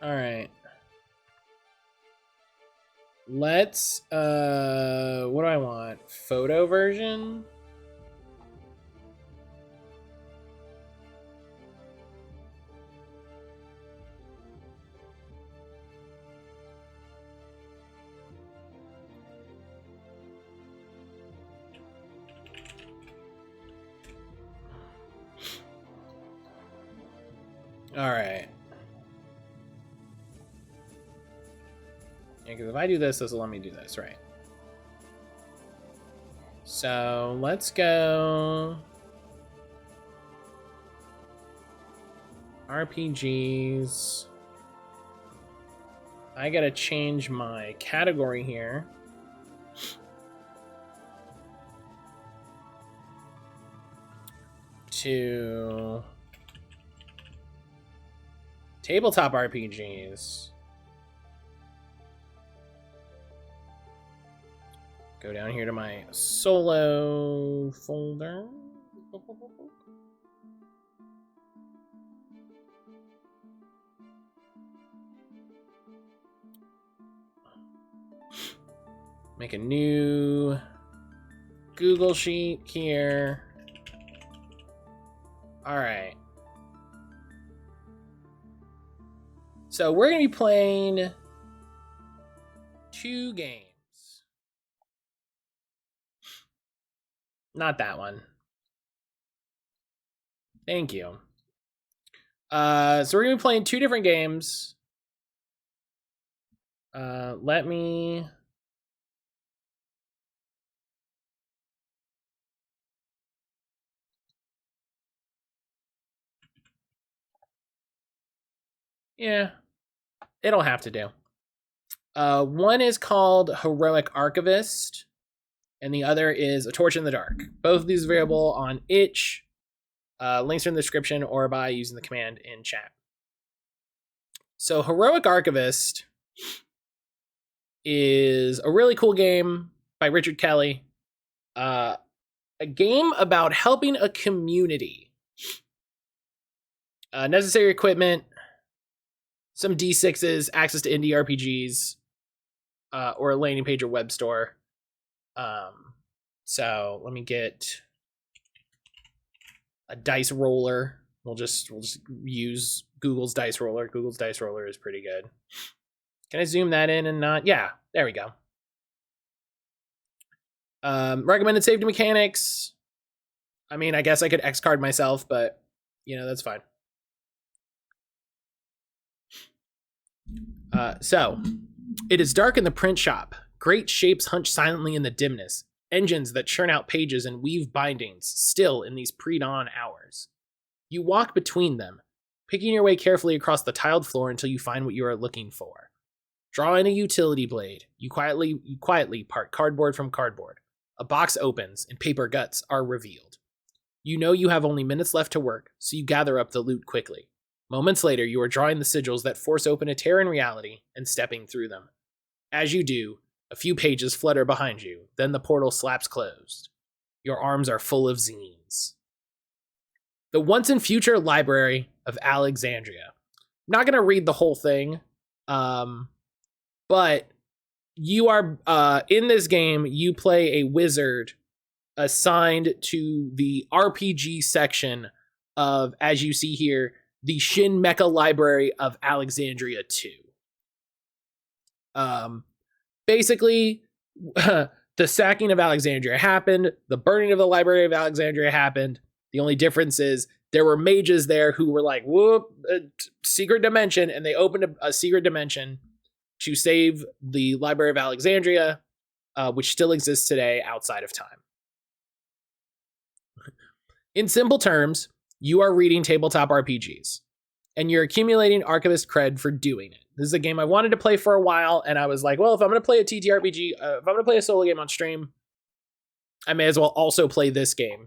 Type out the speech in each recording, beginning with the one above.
All right. Let's, what do I want? Photo version? All right. Yeah, because if I do this, this will let me do this, right? So let's go RPGs. I gotta change my category here. To tabletop RPGs. Go down here to my solo folder. Make a new Google Sheet here. All right. So we're going to be playing 2 games. Not that one. Thank you. So we're going to be playing 2 different games. Let me... Yeah, it'll have to do. One is called Heroic Archivist, and the other is A Torch in the Dark. Both of these are available on itch. Links are in the description or by using the command in chat. So Heroic Archivist is a really cool game by Richard Kelly. A game about helping a community. Necessary equipment, some D6s, access to indie RPGs, or a landing page or web store. So let me get a dice roller. We'll just use Google's dice roller. Google's dice roller is pretty good. Can I zoom that in and not? Yeah, there we go. Recommended safety mechanics. I mean, I guess I could X card myself, but you know, that's fine. So, it is dark in the print shop. Great shapes hunch silently in the dimness. Engines that churn out pages and weave bindings, still in these pre-dawn hours. You walk between them, picking your way carefully across the tiled floor until you find what you are looking for. Drawing a utility blade, you quietly part cardboard from cardboard. A box opens, and paper guts are revealed. You know you have only minutes left to work, so you gather up the loot quickly. Moments later, you are drawing the sigils that force open a tear in reality and stepping through them. As you do, a few pages flutter behind you, then the portal slaps closed. Your arms are full of zines. The Once and Future Library of Alexandria. I'm not going to read the whole thing, but you are, in this game, you play a wizard assigned to the RPG section of, as you see here, the Shin Mecha Library of Alexandria 2. Basically, the sacking of Alexandria happened. The burning of the Library of Alexandria happened. The only difference is there were mages there who were like, whoop, secret dimension, and they opened a secret dimension to save the Library of Alexandria, which still exists today outside of time. In simple terms, you are reading tabletop RPGs, and you're accumulating Archivist cred for doing it. This is a game I wanted to play for a while, and I was like, well, if I'm going to play a TTRPG, if I'm going to play a solo game on stream, I may as well also play this game,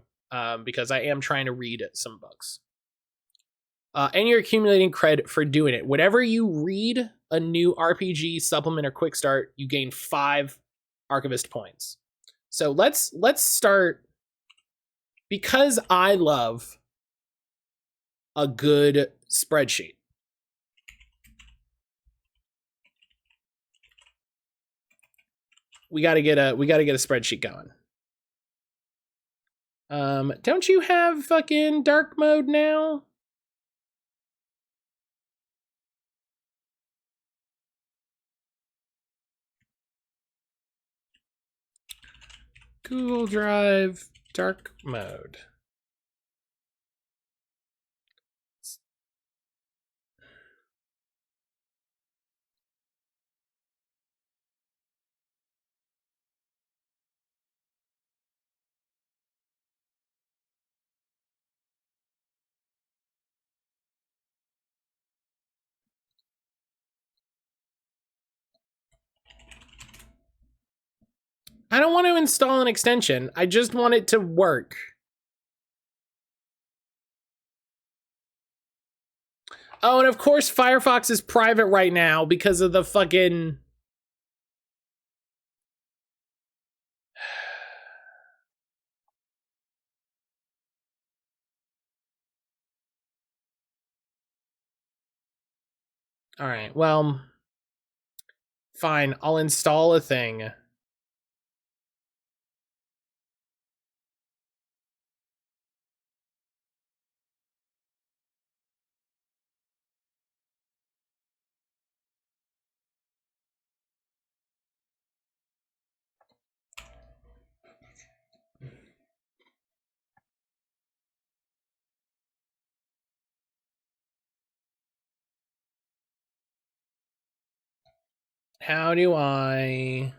because I am trying to read some books. And you're accumulating cred for doing it. Whenever you read a new RPG, supplement, or quick start, you gain 5 Archivist points. So let's start, because I love a good spreadsheet. we gotta get a spreadsheet going. Don't you have fucking dark mode now? Google Drive dark mode. I don't want to install an extension. I just want it to work. Oh, and of course Firefox is private right now because of the fucking... All right, well, fine. I'll install a thing. How do I...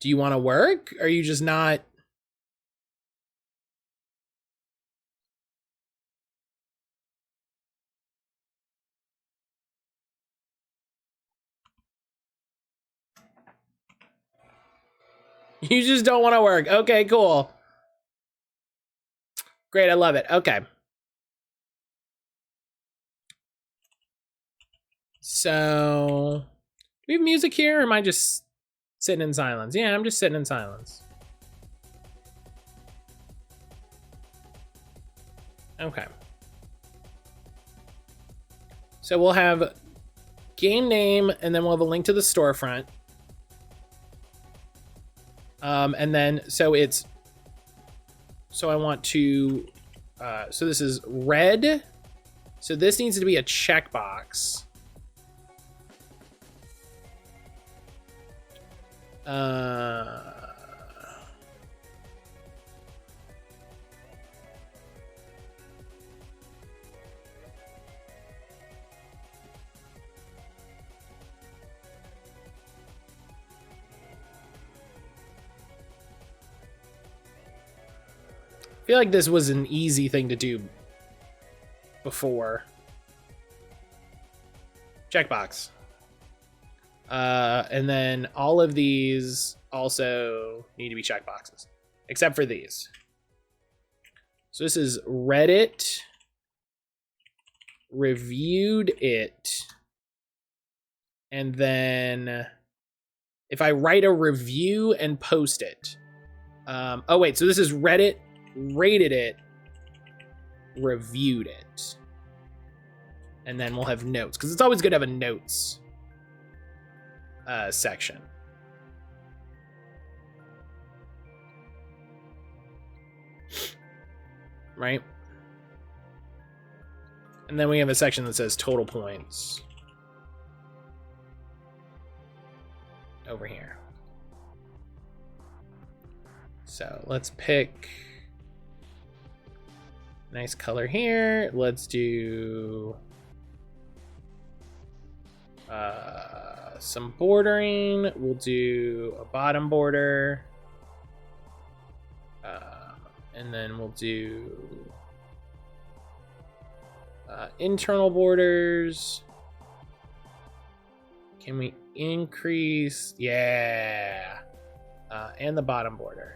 Do you want to work? Or are you just not... You just don't want to work. Okay, cool. Great, I love it. Okay. So, do we have music here, or am I just sitting in silence? Yeah, I'm just sitting in silence. Okay. So we'll have game name, and then we'll have a link to the storefront. And then, so it's, so I want to, so this is red. So this needs to be a checkbox. I feel like this was an easy thing to do before. Checkbox. And then all of these also need to be checkboxes, except for these. So this is Reddit reviewed it. And then if I write a review and post it. Oh wait, so this is Reddit rated it, reviewed it. And then we'll have notes, because it's always good to have a notes section. Right? And then we have a section that says total points. Over here. So let's pick nice color here. Let's do some bordering. We'll do a bottom border. And then we'll do internal borders. Can we increase? Yeah. And the bottom border.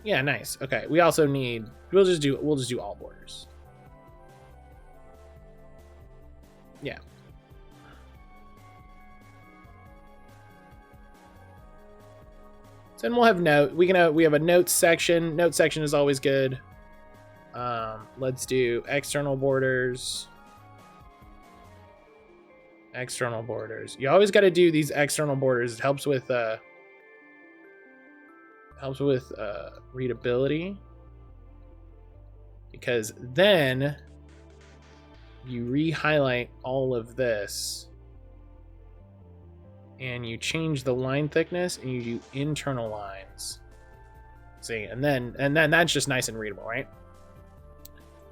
Yeah, nice. Okay, we also need, we'll just do all borders. Yeah. So then we'll have note. We have a notes section. Notes section is always good. Let's do external borders. External borders. You always got to do these external borders. It helps with readability, because then you re-highlight all of this and you change the line thickness and you do internal lines. See, and then that's just nice and readable, right?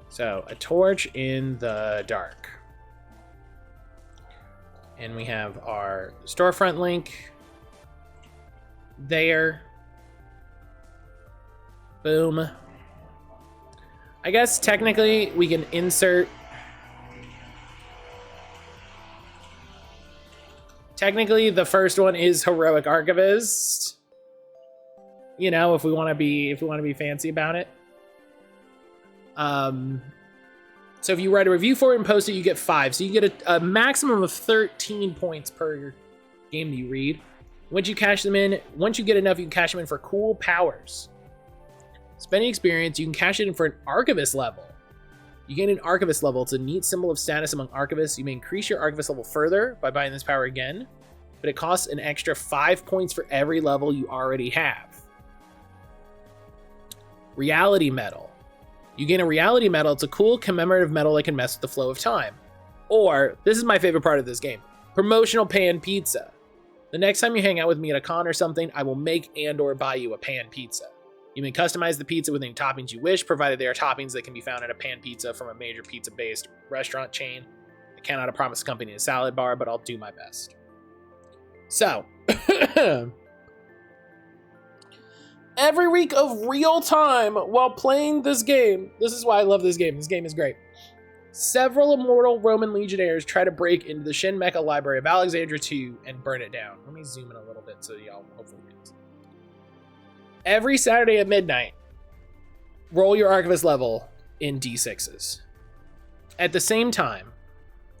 So a torch in the dark. And we have our storefront link there. Boom. I guess technically we can insert. Technically, the first one is Heroic Archivist. You know, if we want to be fancy about it. So if you write a review for it and post it, you get 5. So you get a maximum of 13 points per game that you read. Once you cash them in, once you get enough, you can cash them in for cool powers. Spending experience, you can cash it in for an Archivist level. You gain an Archivist level. It's a neat symbol of status among Archivists. You may increase your Archivist level further by buying this power again, but it costs an extra 5 points for every level you already have. Reality Medal. You gain a Reality Medal. It's a cool commemorative medal that can mess with the flow of time. Or, this is my favorite part of this game, promotional pan pizza. The next time you hang out with me at a con or something, I will make and or buy you a pan pizza. You may customize the pizza with any toppings you wish, provided they are toppings that can be found at a pan pizza from a major pizza-based restaurant chain. I cannot promise a company a salad bar, but I'll do my best. So, every week of real time while playing this game, this is why I love this game. This game is great. Several immortal Roman legionnaires try to break into the Shin Mecha Library of Alexandria II and burn it down. Let me zoom in a little bit so y'all hopefully get this. Every Saturday at midnight, roll your Archivist level in D6s. At the same time,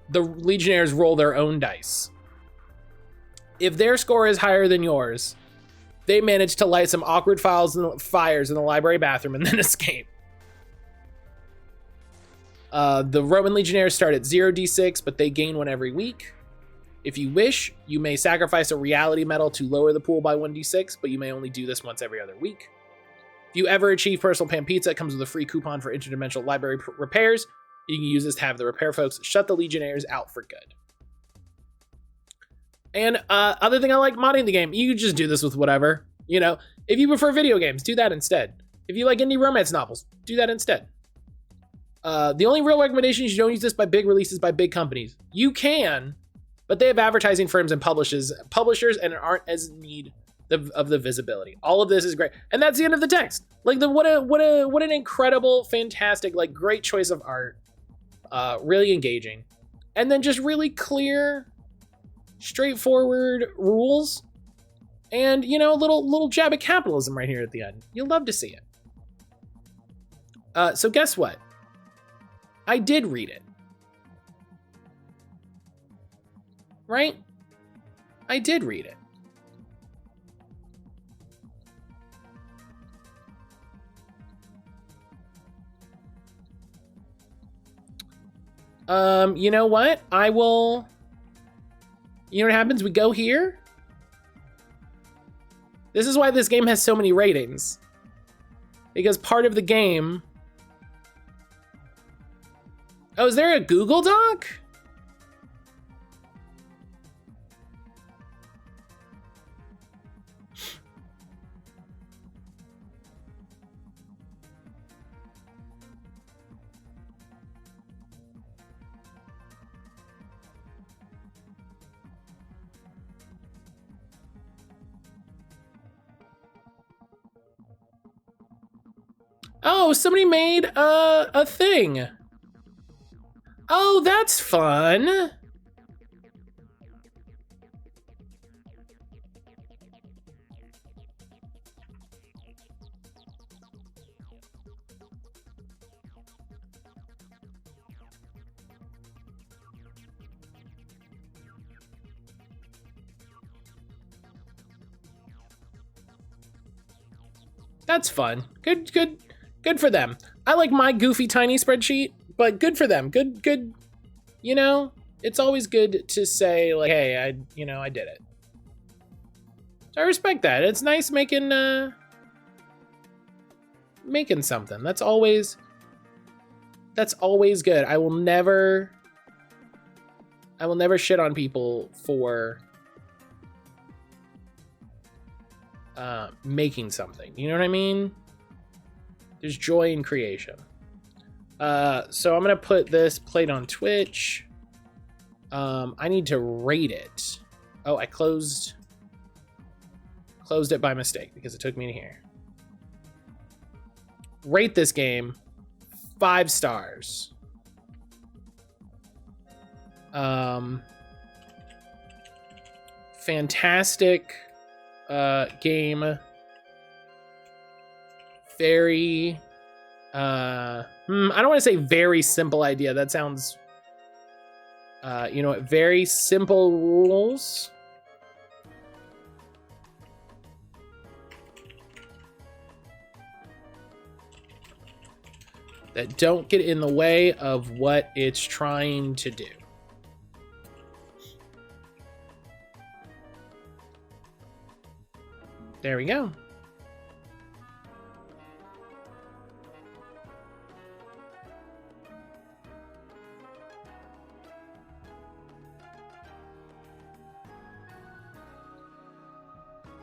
the Legionnaires roll their own dice. If their score is higher than yours, they manage to light some awkward fires in the library bathroom and then escape. The Roman Legionnaires start at 0d6, but they gain one every week. If you wish, you may sacrifice a reality medal to lower the pool by 1d6, but you may only do this once every other week. If you ever achieve Personal Pan Pizza, it comes with a free coupon for interdimensional library repairs. You can use this to have the repair folks shut the Legionnaires out for good. And other thing I like modding the game, you just do this with whatever. You know, if you prefer video games, do that instead. If you like indie romance novels, do that instead. The only real recommendation is you don't use this by big releases by big companies. You can, but they have advertising firms and publishers and aren't as in need of the visibility. All of this is great. And that's the end of the text. Like, what an incredible, fantastic, like, great choice of art. Really engaging. And then just really clear, straightforward rules. And, you know, a little jab at capitalism right here at the end. You'll love to see it. So guess what? I did read it. Right? I did read it. You know what? I will... You know what happens? We go here. This is why this game has so many ratings. Because part of the game... Oh, is there a Google Doc? Oh, somebody made a thing. Oh, that's fun. That's fun. Good for them. I like my goofy tiny spreadsheet, but good for them. Good. You know, it's always good to say like, hey, I did it. So I respect that. It's nice making something. That's always good. I will never shit on people for making something. You know what I mean? There's joy in creation. So I'm gonna put this played on Twitch. I need to rate it. Oh, I closed it by mistake because it took me to here. Rate this game 5 stars. Fantastic game. Very I don't want to say very simple idea. That sounds very simple rules. That don't get in the way of what it's trying to do. There we go.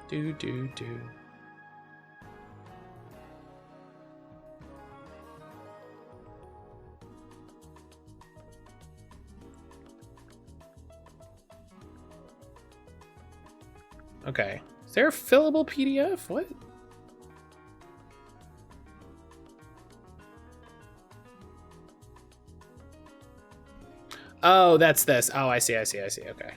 Do. Okay. Is there a fillable PDF? What? Oh, that's this. Oh, I see. Okay.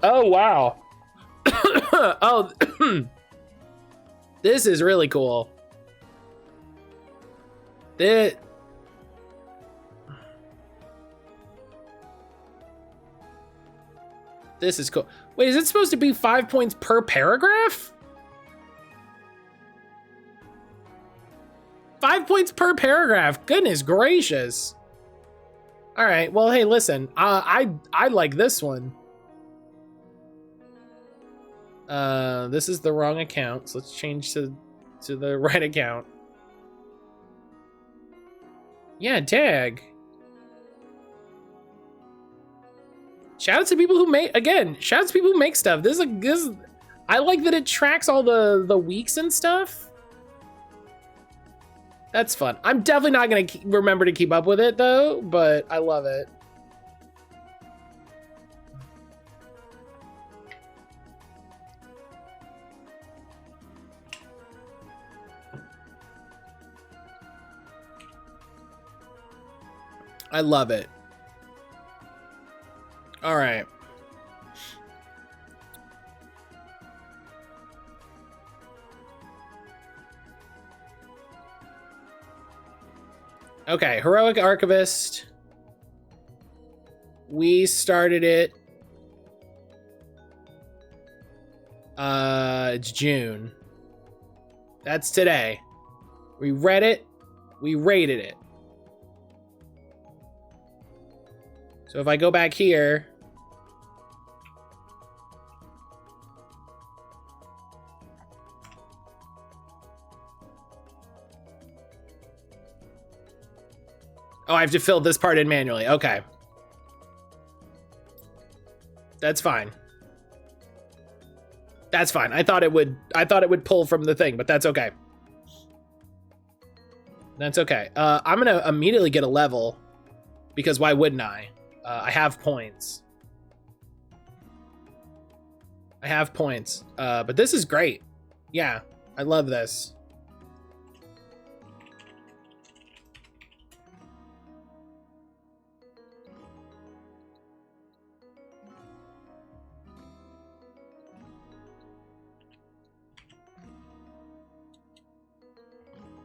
Oh, wow. Oh, this is really cool. This is cool. Wait, is it supposed to be 5 points per paragraph? 5 points per paragraph. Goodness gracious. All right. Well, hey, listen. I like this one. This is the wrong account, so let's change to the right account. Yeah, tag. Shout out to people who make stuff. I like that it tracks all the weeks and stuff. That's fun. I'm definitely not gonna remember to keep up with it though, but I love it. I love it. All right. Okay, Heroic Archivist. We started it. It's June. That's today. We read it. We rated it. So if I go back here, oh, I have to fill this part in manually. Okay. That's fine. That's fine. I thought it would pull from the thing, but that's okay. That's okay. I'm gonna immediately get a level because why wouldn't I? I have points. But this is great. Yeah, I love this.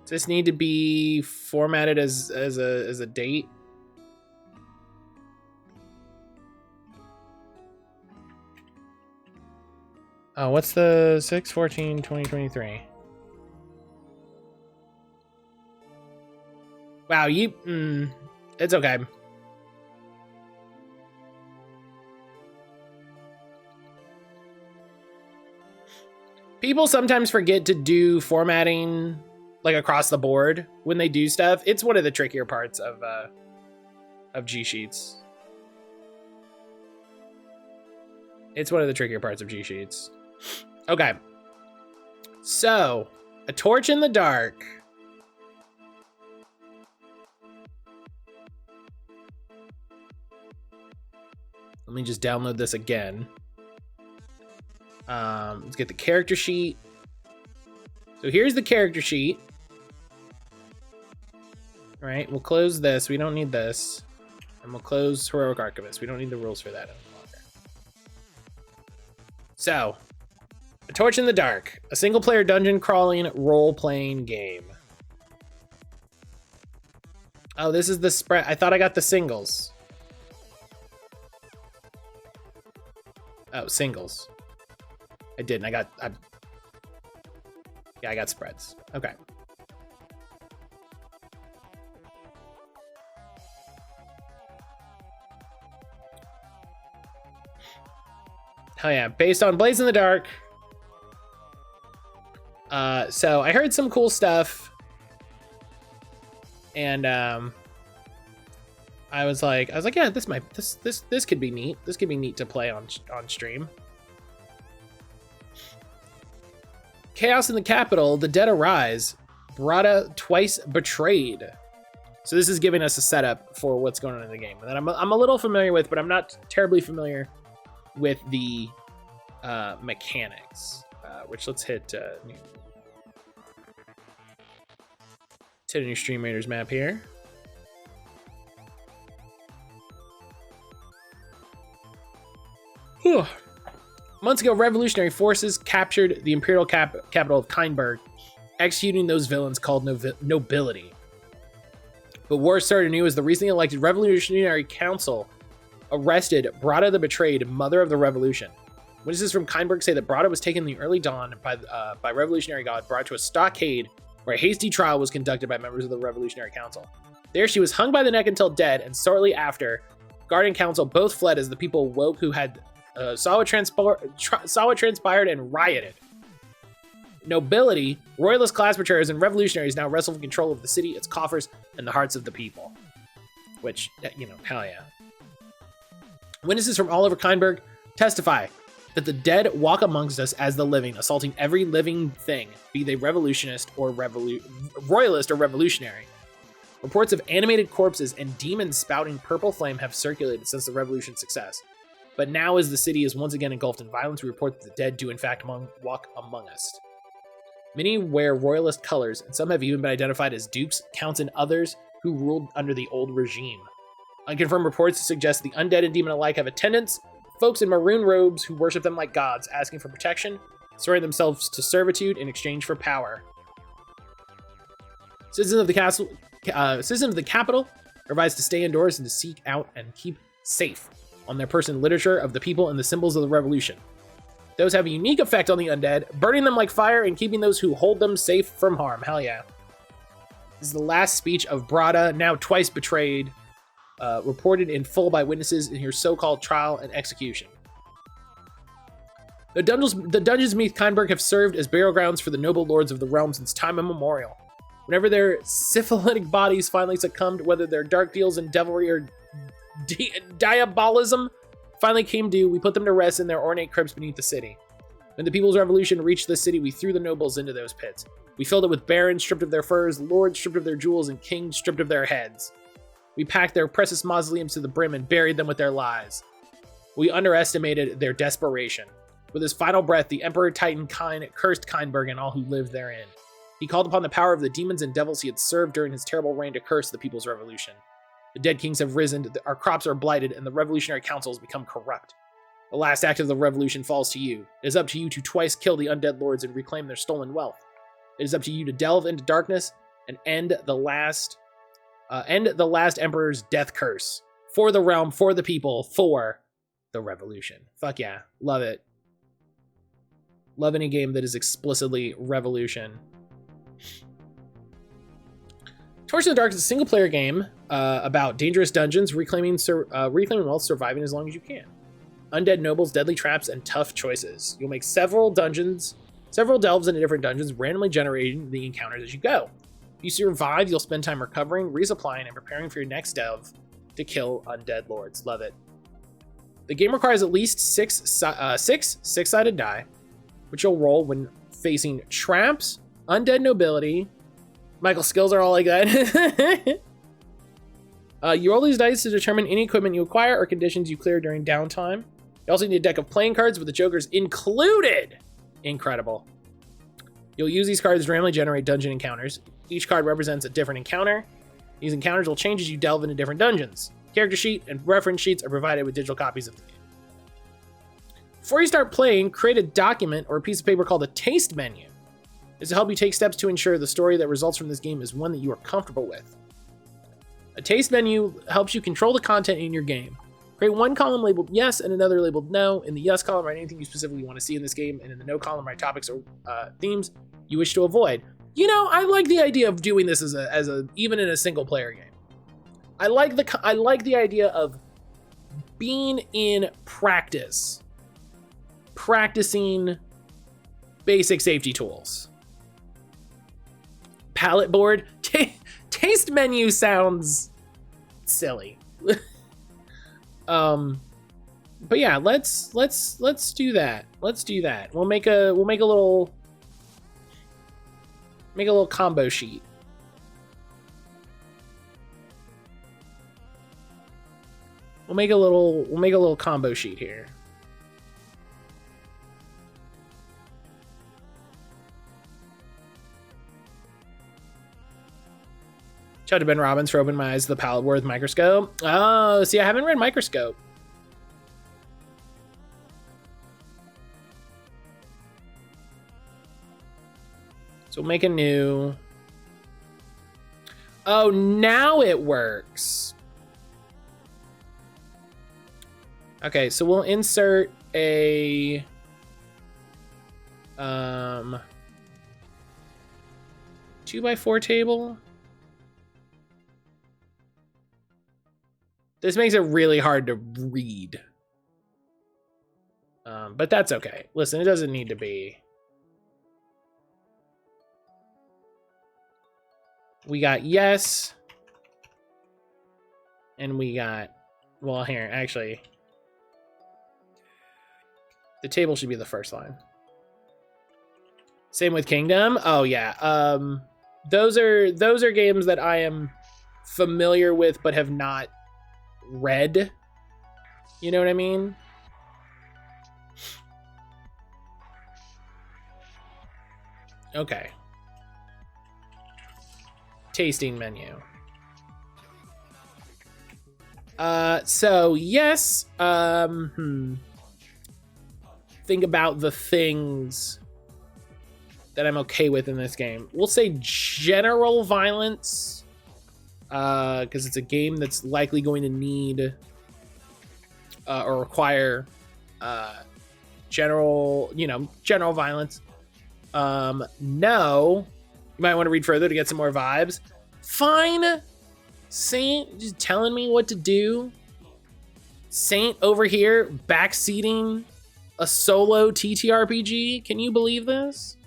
Does this need to be formatted as a date? What's the 6/14/2023? Wow, it's okay. People sometimes forget to do formatting like across the board when they do stuff. It's one of the trickier parts of G Sheets. It's one of the trickier parts of G Sheets. Okay. So, a torch in the dark. Let me just download this again. Let's get the character sheet. So here's the character sheet. All right, we'll close this. We don't need this. And we'll close Heroic Archivist. We don't need the rules for that any longer. So, A Torch in the Dark, a single-player dungeon crawling role-playing game. Oh, this is the spread. I thought I got the singles. Oh, singles. I didn't. I got spreads. Okay. Oh yeah, based on Blaze in the Dark. So I heard some cool stuff, and I was like, yeah, this could be neat. This could be neat to play on stream. Chaos in the Capital, the dead arise. Brada twice betrayed. So this is giving us a setup for what's going on in the game that I'm a little familiar with, but I'm not terribly familiar with the mechanics. Which let's hit a new Stream Raiders map here. Whew. Months ago, revolutionary forces captured the imperial capital of Kindberg, executing those villains called nobility. But war started anew as the recently elected Revolutionary Council arrested Brada the Betrayed, mother of the revolution. Witnesses from Kindberg say that Brada was taken in the early dawn by Revolutionary God, brought to a stockade where a hasty trial was conducted by members of the Revolutionary Council. There she was hung by the neck until dead, and shortly after, Guard and Council both fled as the people woke who had saw what transpired and rioted. Nobility, royalist class betrayers, and revolutionaries now wrestle for control of the city, its coffers, and the hearts of the people. Which, hell yeah. Witnesses from all over Kindberg testify that the dead walk amongst us as the living, assaulting every living thing, be they royalist or revolutionary. Reports of animated corpses and demons spouting purple flame have circulated since the revolution's success. But now, as the city is once again engulfed in violence, we report that the dead do in fact walk among us. Many wear royalist colors, and some have even been identified as dukes, counts, and others who ruled under the old regime. Unconfirmed reports suggest the undead and demon alike have attendants, folks in maroon robes who worship them like gods, asking for protection, swearing themselves to servitude in exchange for power. Citizens of the capital are advised to stay indoors and to seek out and keep safe on their person literature of the people and the symbols of the revolution. Those have a unique effect on the undead, burning them like fire and keeping those who hold them safe from harm. Hell yeah. This is the last speech of Brada, now twice betrayed, reported in full by witnesses in her so-called trial and execution. The dungeons beneath Kindberg have served as burial grounds for the noble lords of the realm since time immemorial. Whenever their syphilitic bodies finally succumbed, whether their dark deals in devilry or diabolism finally came due, we put them to rest in their ornate crypts beneath the city. When the People's Revolution reached the city, we threw the nobles into those pits. We filled it with barons stripped of their furs, lords stripped of their jewels, and kings stripped of their heads. We packed their precious mausoleums to the brim and buried them with their lies. We underestimated their desperation. With his final breath, the Emperor Titan Kine cursed Kindberg and all who lived therein. He called upon the power of the demons and devils he had served during his terrible reign to curse the People's Revolution. The dead kings have risen, our crops are blighted, and the Revolutionary Council has become corrupt. The last act of the revolution falls to you. It is up to you to twice kill the undead lords and reclaim their stolen wealth. It is up to you to delve into darkness and end the last emperor's death curse. For the realm, for the people, for the revolution. Fuck yeah. Love it. Love any game that is explicitly revolution. Torch in the Dark is a single-player game about dangerous dungeons, reclaiming wealth, surviving as long as you can. Undead nobles, deadly traps, and tough choices. You'll make several delves into different dungeons, randomly generating the encounters as you go. If you survive, you'll spend time recovering, resupplying, and preparing for your next delve to kill undead lords. Love it. The game requires at least six six-sided die, which you'll roll when facing traps, undead nobility. Michael's skills are all like that. You roll these dice to determine any equipment you acquire or conditions you clear during downtime. You also need a deck of playing cards with the jokers included. Incredible. You'll use these cards to randomly generate dungeon encounters. Each card represents a different encounter. These encounters will change as you delve into different dungeons. Character sheet and reference sheets are provided with digital copies of the game. Before you start playing, create a document or a piece of paper called a taste menu. This will help you take steps to ensure the story that results from this game is one that you are comfortable with. A taste menu helps you control the content in your game. Create one column labeled yes and another labeled no. In the yes column, write anything you specifically want to see in this game, and in the no column, write topics or themes you wish to avoid. You know, I like the idea of doing this as a even in a single player game. I like the idea of being in practice, practicing basic safety tools. Palette board, taste menu sounds silly. But yeah, let's do that. Let's do that. We'll make a little combo sheet. We'll make a little combo sheet here. Shout out to Ben Robbins for opening my eyes to the palette board with Microscope. Oh, see, I haven't read Microscope. So we'll make a new. Oh, now it works. Okay, so we'll insert a 2x4 table. This makes it really hard to read. But that's okay. Listen, it doesn't need to be. We got yes. And we got, well, here, actually. The table should be the first line. Same with Kingdom. Oh yeah. Those are games that I am familiar with but have not read. You know what I mean? Okay. Tasting menu. So yes, think about the things that I'm okay with in this game. We'll say general violence, because it's a game that's likely going to need or require general violence. No, you might want to read further to get some more vibes. Fine. Saint just telling me what to do. Saint over here backseating a solo TTRPG. Can you believe this?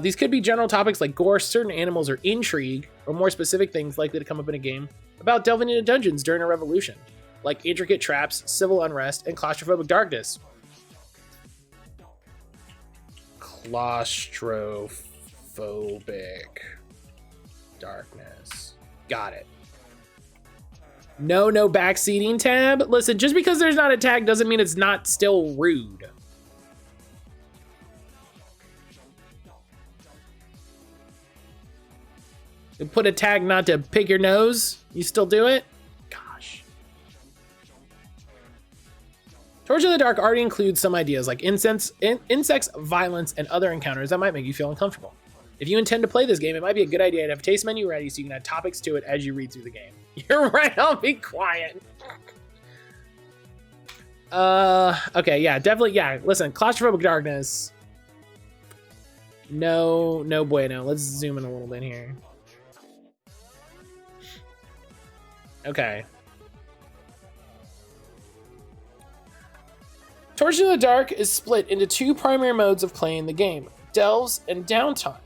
These could be general topics like gore, certain animals, or intrigue, or more specific things likely to come up in a game about delving into dungeons during a revolution, like intricate traps, civil unrest, and claustrophobic darkness. Claustrophobic darkness. Got it. No backseating tab. Listen, just because there's not a tag doesn't mean it's not still rude. You put a tag not to pick your nose, you still do it? Gosh. Torch in the Dark already includes some ideas like insects, violence, and other encounters that might make you feel uncomfortable. If you intend to play this game, it might be a good idea to have a taste menu ready so you can add topics to it as you read through the game. You're right, I'll be quiet. Okay, yeah, definitely, yeah. Listen, claustrophobic darkness. No bueno. Let's zoom in a little bit here. Okay. Torch in the Dark is split into two primary modes of playing the game, delves and downtime.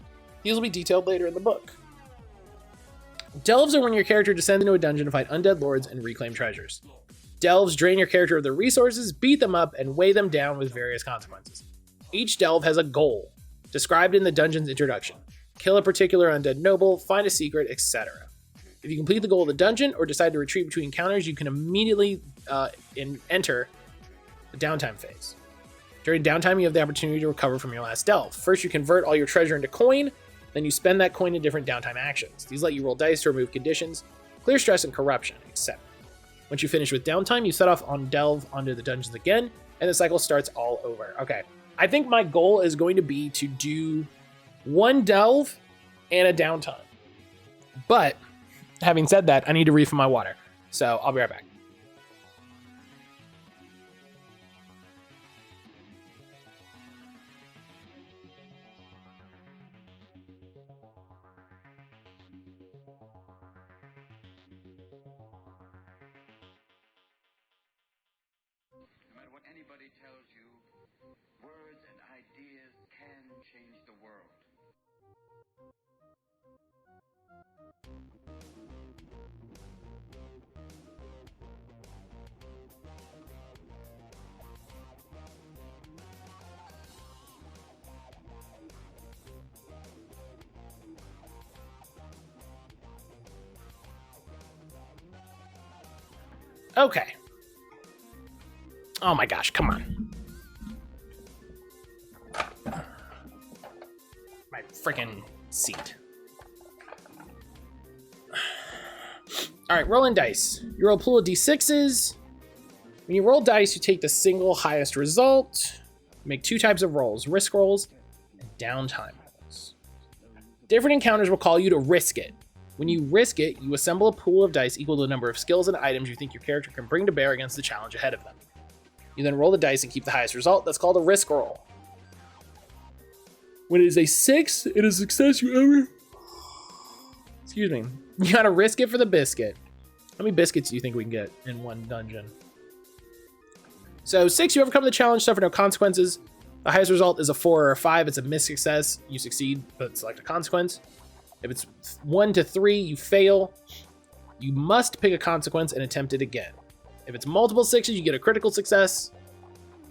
These will be detailed later in the book. Delves are when your character descends into a dungeon to fight undead lords and reclaim treasures. Delves drain your character of their resources, beat them up, and weigh them down with various consequences. Each delve has a goal, described in the dungeon's introduction. Kill a particular undead noble, find a secret, etc. If you complete the goal of the dungeon or decide to retreat between encounters, you can immediately enter the downtime phase. During downtime, you have the opportunity to recover from your last delve. First, you convert all your treasure into coin, then you spend that coin in different downtime actions. These let you roll dice to remove conditions, clear stress and corruption, etc. Once you finish with downtime, you set off on delve onto the dungeons again, and the cycle starts all over. Okay, I think my goal is going to be to do one delve and a downtime. But, having said that, I need to refill my water. So, I'll be right back. Anybody tells you, words and ideas can change the world. Okay. Oh my gosh, come on. My freaking seat. All right, rolling dice. You roll a pool of d6s. When you roll dice, you take the single highest result. Make two types of rolls, risk rolls and downtime rolls. Different encounters will call you to risk it. When you risk it, you assemble a pool of dice equal to the number of skills and items you think your character can bring to bear against the challenge ahead of them. You then roll the dice and keep the highest result. That's called a risk roll. When it is a 6, it is a success you ever... Excuse me. You gotta risk it for the biscuit. How many biscuits do you think we can get in one dungeon? So 6, you overcome the challenge, suffer no consequences. The highest result is a 4 or a 5. It's a missed success. You succeed, but select a consequence. If it's 1 to 3, you fail. You must pick a consequence and attempt it again. If it's multiple 6s, you get a critical success.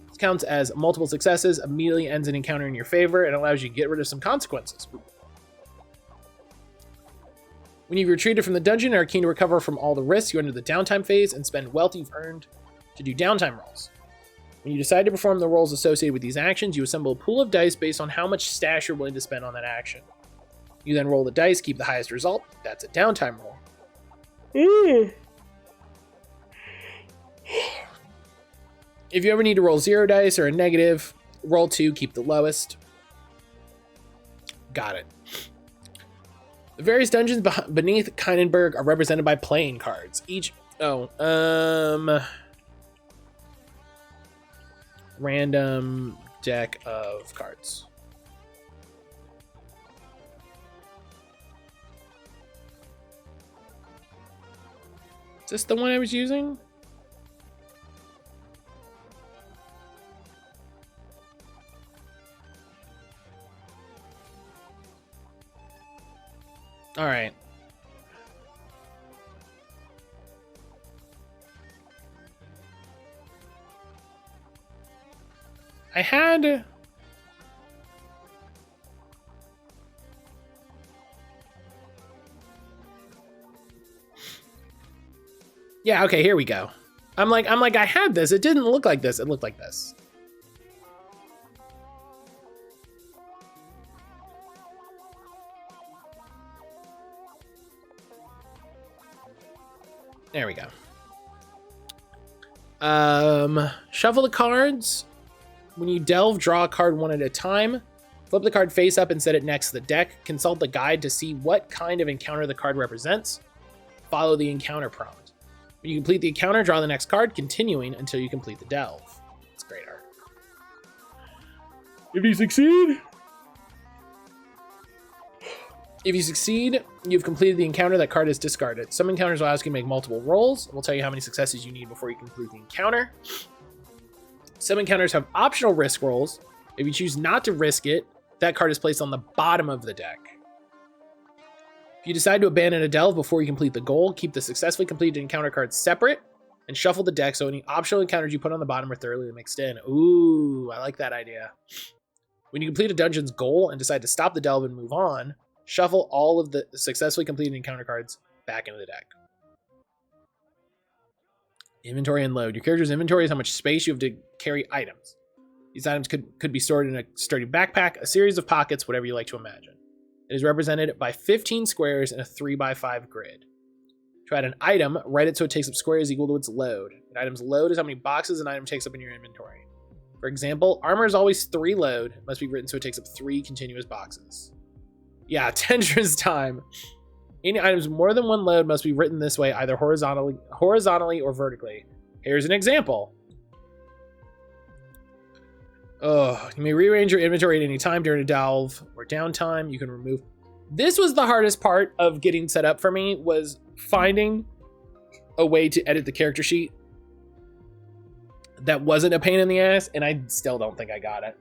This counts as multiple successes, immediately ends an encounter in your favor, and allows you to get rid of some consequences. When you've retreated from the dungeon and are keen to recover from all the risks, you enter the downtime phase and spend wealth you've earned to do downtime rolls. When you decide to perform the rolls associated with these actions, you assemble a pool of dice based on how much stash you're willing to spend on that action. You then roll the dice, keep the highest result. That's a downtime roll. If you ever need to roll 0 dice or a negative, roll 2, keep the lowest. Got it. The various dungeons beneath Kynenberg are represented by playing cards. Each... random deck of cards. Is this the one I was using? All right. I had... Yeah, okay, here we go. I'm like, I had this. It didn't look like this. It looked like this. There we go. Shuffle the cards. When you delve, draw a card one at a time. Flip the card face up and set it next to the deck. Consult the guide to see what kind of encounter the card represents. Follow the encounter prompt. When you complete the encounter, draw the next card, continuing until you complete the delve. It's great art. If you succeed, you've completed the encounter. That card is discarded. Some encounters will ask you to make multiple rolls. We'll tell you how many successes you need before you complete the encounter. Some encounters have optional risk rolls. If you choose not to risk it, that card is placed on the bottom of the deck. If you decide to abandon a delve before you complete the goal, keep the successfully completed encounter cards separate and shuffle the deck so any optional encounters you put on the bottom are thoroughly mixed in. Ooh, I like that idea. When you complete a dungeon's goal and decide to stop the delve and move on, shuffle all of the successfully completed encounter cards back into the deck. Inventory and load. Your character's inventory is how much space you have to carry items. These items could be stored in a sturdy backpack, a series of pockets, whatever you like to imagine. It is represented by 15 squares in a 3x5 grid. To add an item, write it so it takes up squares equal to its load. An item's load is how many boxes an item takes up in your inventory. For example, armor is always 3 load. It must be written so it takes up 3 continuous boxes. Yeah, Tendra's time. Any items more than 1 load must be written this way, either horizontally or vertically. Here's an example. You may rearrange your inventory at any time during a delve or downtime. You can remove. This was the hardest part of getting set up for me, was finding a way to edit the character sheet that wasn't a pain in the ass, and I still don't think I got it.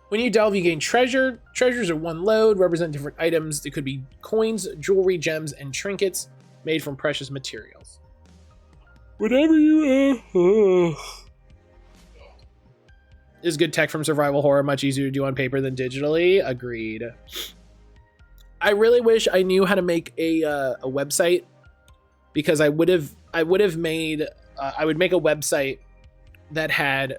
When you delve, you gain treasure. Treasures are 1 load, represent different items. They could be coins, jewelry, gems, and trinkets made from precious materials. Whatever you is good tech from survival horror, much easier to do on paper than digitally. Agreed. I really wish I knew how to make a website, because I would make a website that had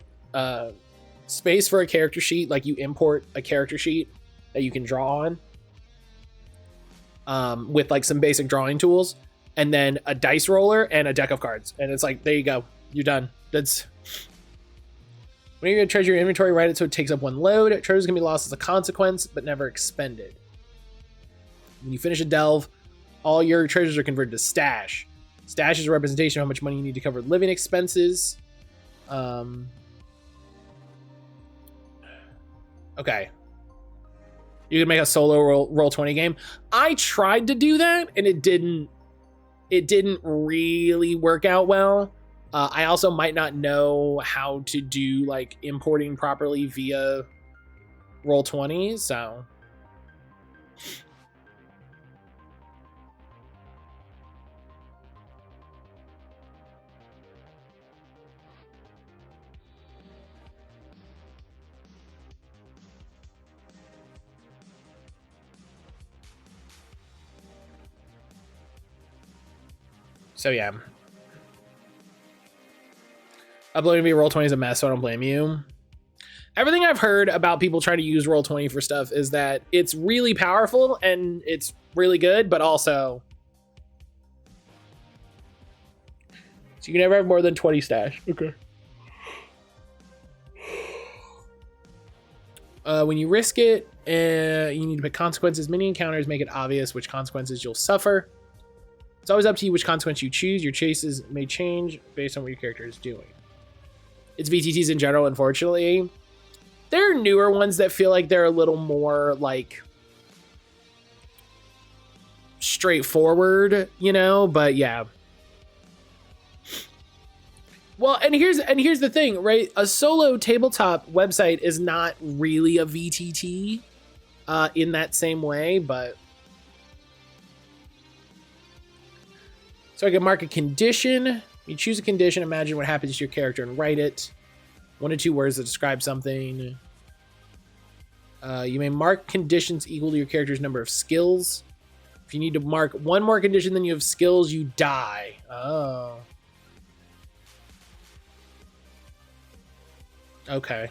space for a character sheet, like you import a character sheet that you can draw on with like some basic drawing tools, and then a dice roller and a deck of cards, and it's like, there you go, you're done. That's when you're gonna treasure your inventory, write it so it takes up 1 load. Treasures can be lost as a consequence but never expended. When you finish a delve, all your treasures are converted to stash. Stash is a representation of how much money you need to cover living expenses. Okay. You can make a solo Roll20 game. I tried to do that and it didn't really work out well. I also might not know how to do like importing properly via Roll20, so yeah. Uploading via Roll20 is a mess, so I don't blame you. Everything I've heard about people trying to use Roll20 for stuff is that it's really powerful and it's really good, but also, so you can never have more than 20 stash. Okay. When you risk it, you need to pick consequences. Many encounters make it obvious which consequences you'll suffer. It's always up to you which consequence you choose. Your chases may change based on what your character is doing. It's VTTs in general, unfortunately. There are newer ones that feel like they're a little more like straightforward, you know, but yeah. Well, and here's the thing, right? A solo tabletop website is not really a VTT in that same way, but so I can mark a condition. You choose a condition, imagine what happens to your character and write it. 1 to 2 words that describe something. You may mark conditions equal to your character's number of skills. If you need to mark 1 more condition than you have skills, you die. Oh. Okay.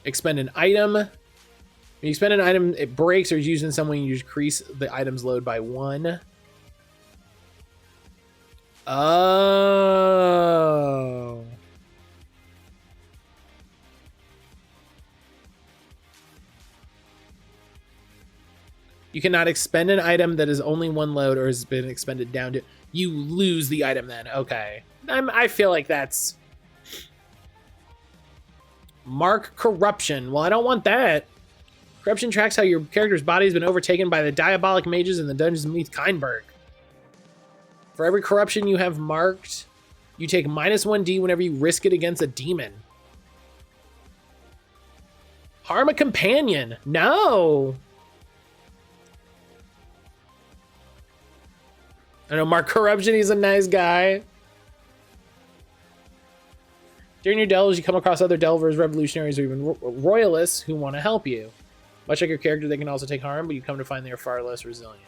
Expend an item. When you expend an item, it breaks or is used in some way, you decrease the item's load by 1. Oh. You cannot expend an item that is only one load or has been expended down to. You lose the item then. Okay. I feel like that's. Mark corruption. Well, I don't want that. Corruption tracks how your character's body has been overtaken by the diabolic mages in the dungeons beneath Kindberg. For every corruption you have marked, you take -1d whenever you risk it against a demon. Harm a companion. No. I know Mark Corruption, he's a nice guy. During your delves, you come across other delvers, revolutionaries, or even royalists who want to help you. Much like your character, they can also take harm, but you come to find they are far less resilient.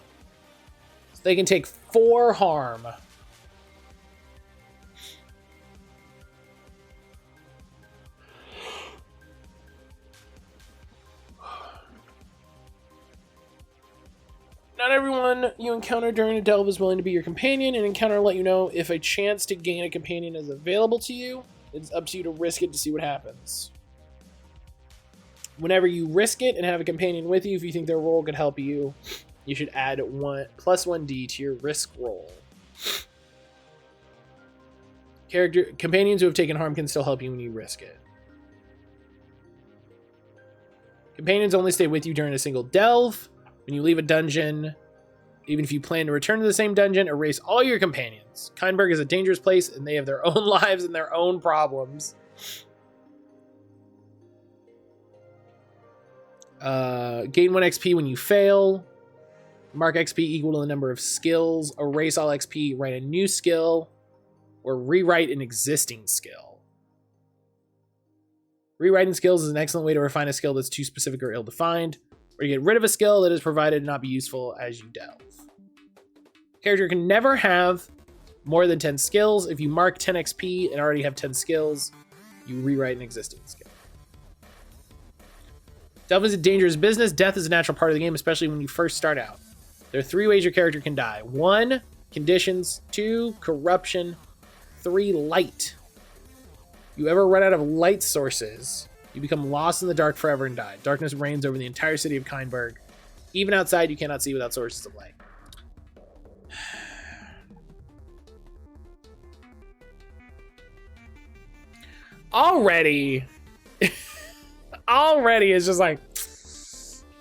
So they can take 4 harm. Not everyone you encounter during a delve is willing to be your companion. An encounter will let you know if a chance to gain a companion is available to you. It's up to you to risk it to see what happens. Whenever you risk it and have a companion with you, if you think their role could help you, you should add +1d to your risk roll. Companions who have taken harm can still help you when you risk it. Companions only stay with you during a single delve. When you leave a dungeon, even if you plan to return to the same dungeon, erase all your companions. Kindberg is a dangerous place, and they have their own lives and their own problems. Gain 1 XP when you fail. Mark XP equal to the number of skills. Erase all XP, write a new skill, or rewrite an existing skill. Rewriting skills is an excellent way to refine a skill that's too specific or ill-defined, or to get rid of a skill that is provided and not be useful as you delve. Character can never have more than 10 skills. If you mark 10 XP and already have 10 skills, you rewrite an existing skill. Delve is a dangerous business. Death is a natural part of the game, especially when you first start out. There are 3 ways your character can die. 1, conditions. 2, corruption. 3, light. You ever run out of light sources, you become lost in the dark forever and die. Darkness reigns over the entire city of Kindberg. Even outside, you cannot see without sources of light. Already it's just like,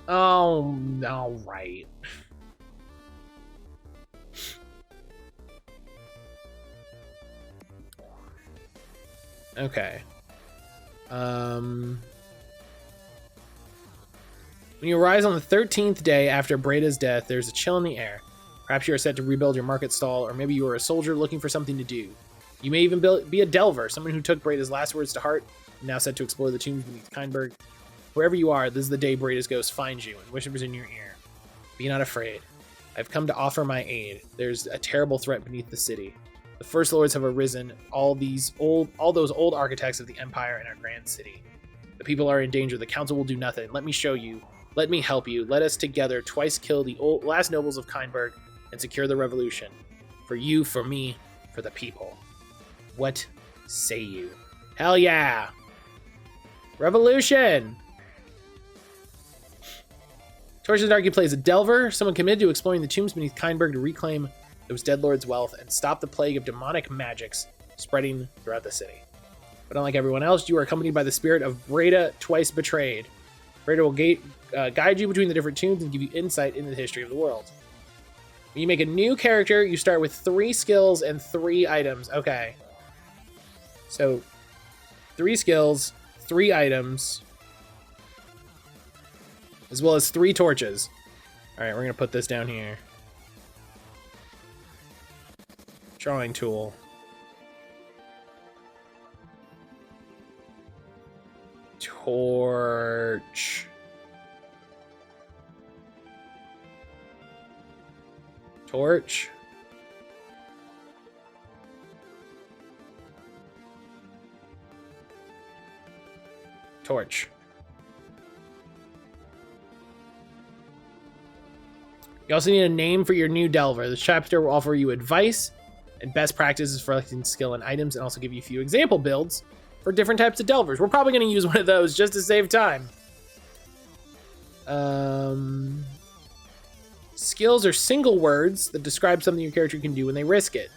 oh, all right. Okay. When you arise on the 13th day after Breda's death, there's a chill in the air. Perhaps you are set to rebuild your market stall, or maybe you are a soldier looking for something to do. You may even be a delver, someone who took Breda's last words to heart, and now set to explore the tombs beneath Kindberg. Wherever you are, this is the day Breda's ghost finds you and whispers in your ear. Be not afraid. I've come to offer my aid. There's a terrible threat beneath the city. The First Lords have arisen, all those old architects of the Empire in our grand city. The people are in danger. The council will do nothing. Let me show you. Let me help you. Let us together twice kill the last nobles of Kindberg and secure the revolution. For you, for me, for the people. What say you? Hell yeah! Revolution! Torch in the Dark, you play as a delver, someone committed to exploring the tombs beneath Kindberg to reclaim those dead lords' wealth and stop the plague of demonic magics spreading throughout the city. But unlike everyone else, you are accompanied by the spirit of Breda twice betrayed. Breda will guide you between the different tombs and give you insight into the history of the world. When you make a new character, you start with 3 skills and 3 items. Okay. So, 3 skills, 3 items, as well as 3 torches. Alright, we're going to put this down here. Drawing tool. Torch. Torch. Torch. You also need a name for your new delver. This chapter will offer you advice and best practices for selecting skill and items, and also give you a few example builds for different types of delvers. We're probably going to use one of those just to save time. Skills are single words that describe something your character can do when they risk it.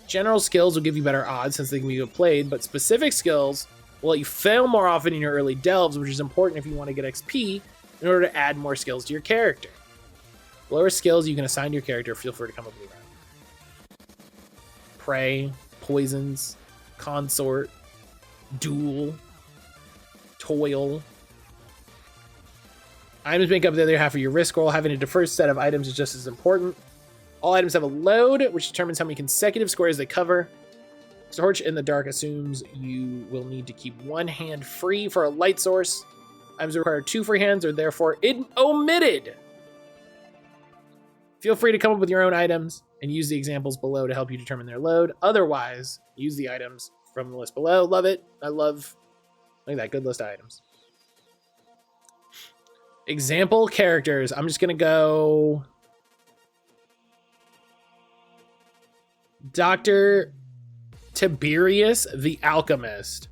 General skills will give you better odds since they can be played, but specific skills will let you fail more often in your early delves, which is important if you want to get XP in order to add more skills to your character. The lower skills you can assign to your character, feel free to come up with your own. Prey, poisons, consort, duel, toil. Items make up the other half of your risk roll. Having a diverse set of items is just as important. All items have a load, which determines how many consecutive squares they cover. Torch in the dark assumes you will need to keep one hand free for a light source. Items require 2 free hands are therefore omitted. Feel free to come up with your own items and use the examples below to help you determine their load. Otherwise, use the items from the list below. Love it. Look at that, good list of items. Example characters. I'm just going to go Dr. Tiberius the Alchemist.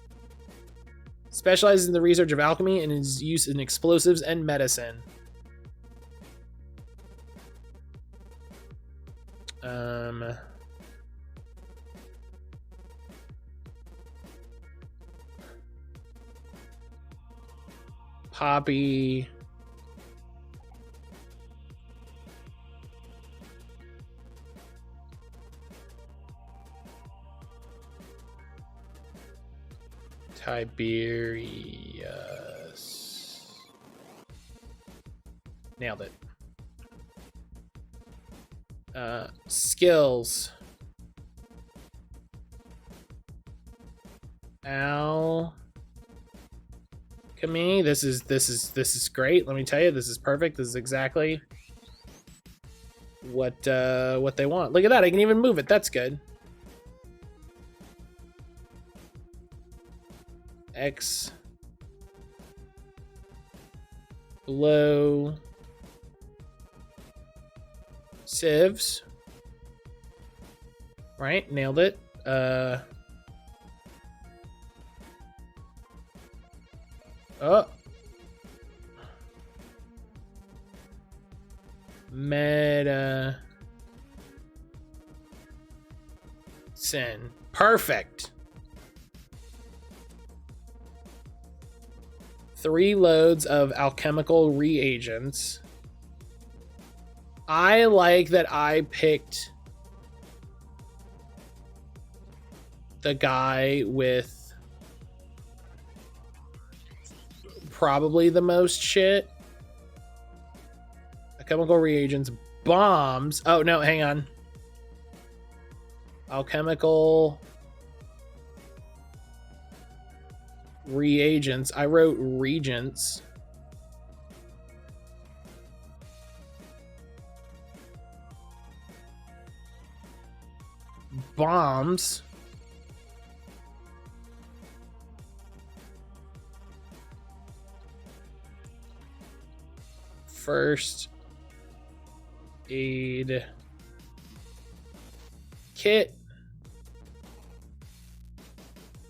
Specializes in the research of alchemy and is used in explosives and medicine. Poppy. Tiberius. Nailed it. Skills. Alchemy. This is great. Let me tell you, this is perfect. This is exactly what they want. Look at that. I can even move it. That's good. X low sieves. Right, nailed it. Medicine. Perfect. 3 loads of alchemical reagents. I like that I picked the guy with probably the most shit. Alchemical reagents, bombs. Oh, no, hang on. Alchemical reagents. I wrote regents. Bombs. First aid kit.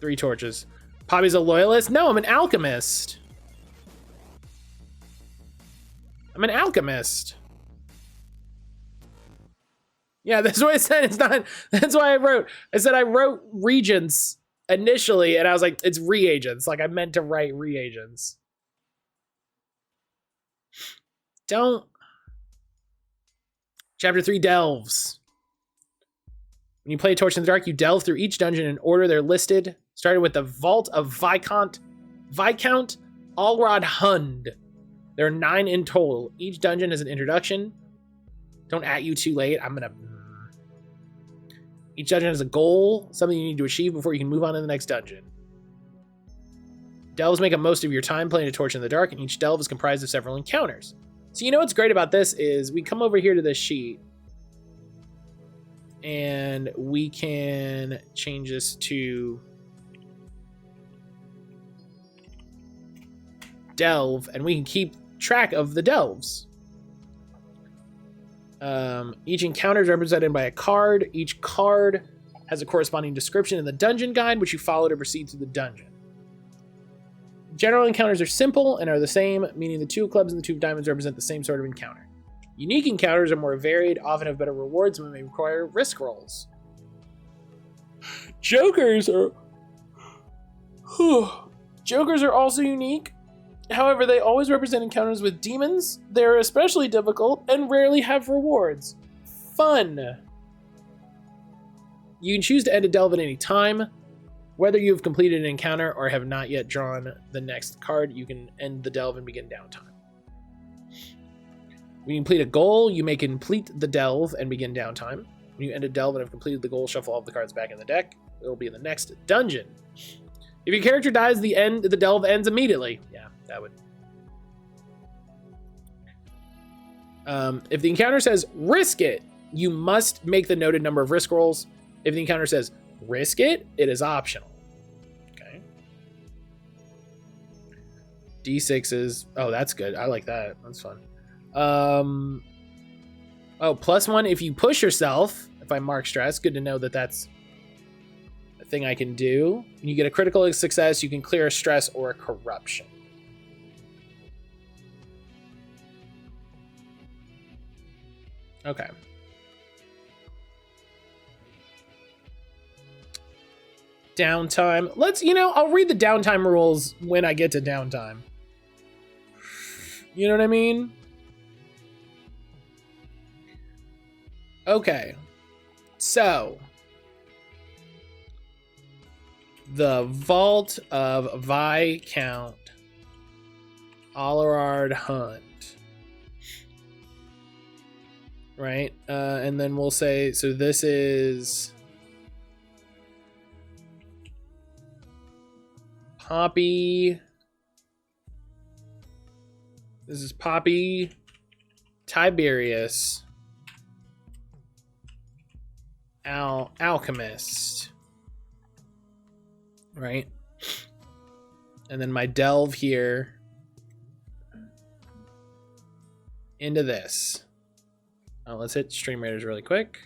3 torches. Poppy's a loyalist? No, I'm an alchemist. I'm an alchemist. Yeah, that's what I said. It's not. That's why I said I wrote regents initially, and I was like, it's reagents. Like I meant to write reagents. Don't. Chapter 3 delves. When you play Torch in the Dark, you delve through each dungeon in order they're listed. Started with the Vault of Viscount Allrod Hund. There are 9 in total. Each dungeon is an introduction. Don't at you too late. Each dungeon has a goal, something you need to achieve before you can move on to the next dungeon. Delves make up most of your time playing a Torch in the Dark, and each delve is comprised of several encounters. So you know what's great about this is we come over here to this sheet, and we can change this to delve, and we can keep track of the delves. Each encounter is represented by a card. Each card has a corresponding description in the dungeon guide, which you follow to proceed through the dungeon. General encounters are simple and are the same, meaning the 2 of clubs and the 2 of diamonds represent the same sort of encounter. Unique encounters are more varied, often have better rewards, and may require risk rolls. Jokers are also unique. However, they always represent encounters with demons. They are especially difficult and rarely have rewards. Fun. You can choose to end a delve at any time. Whether you have completed an encounter or have not yet drawn the next card, you can end the delve and begin downtime. When you complete a goal, you may complete the delve and begin downtime. When you end a delve and have completed the goal, shuffle all of the cards back in the deck. It will be in the next dungeon. If your character dies, the delve ends immediately. Yeah, that would. If the encounter says risk it, you must make the noted number of risk rolls. If the encounter says risk it, it is optional. Okay. D6s. Oh, that's good. I like that. That's fun. Oh, +1 if you push yourself. If I mark stress, good to know that that's a thing I can do. When you get a critical success, you can clear a stress or a corruption. Okay. Downtime. I'll read the downtime rules when I get to downtime. You know what I mean? Okay. So, the Vault of Viscount Allerard Hunt. Right? And then we'll say, so this is Poppy. This is Poppy, Tiberius, Alchemist. Right? And then my delve here into this. Let's hit Stream Raiders really quick.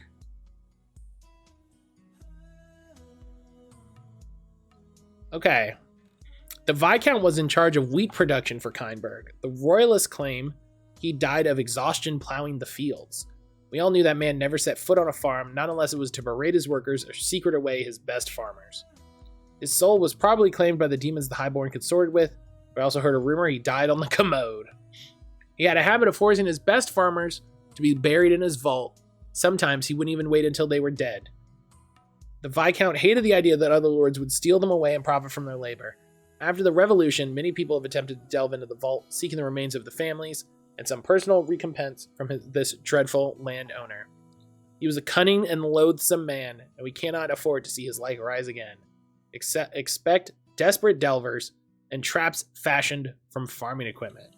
Okay. The Viscount was in charge of wheat production for Kindberg. The Royalists claim he died of exhaustion plowing the fields. We all knew that man never set foot on a farm, not unless it was to berate his workers or secret away his best farmers. His soul was probably claimed by the demons the Highborn consorted with, but I also heard a rumor he died on the commode. He had a habit of forcing his best farmers to be buried in his vault. Sometimes he wouldn't even wait until they were dead. The Viscount hated the idea that other lords would steal them away and profit from their labor. After the revolution, many people have attempted to delve into the vault, seeking the remains of the families and some personal recompense from this dreadful landowner. He was a cunning and loathsome man, and we cannot afford to see his like rise again. Expect desperate delvers and traps fashioned from farming equipment.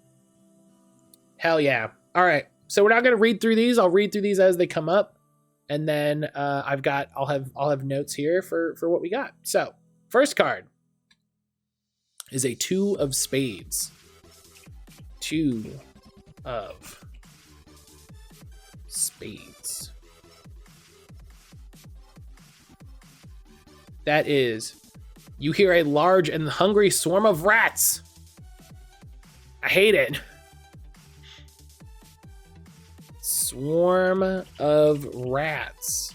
Hell yeah. All right. So we're not going to read through these. I'll read through these as they come up. And then I'll have notes here for what we got. So, first card is a 2 of spades. 2 of spades. That is, you hear a large and hungry swarm of rats. I hate it. Swarm of rats.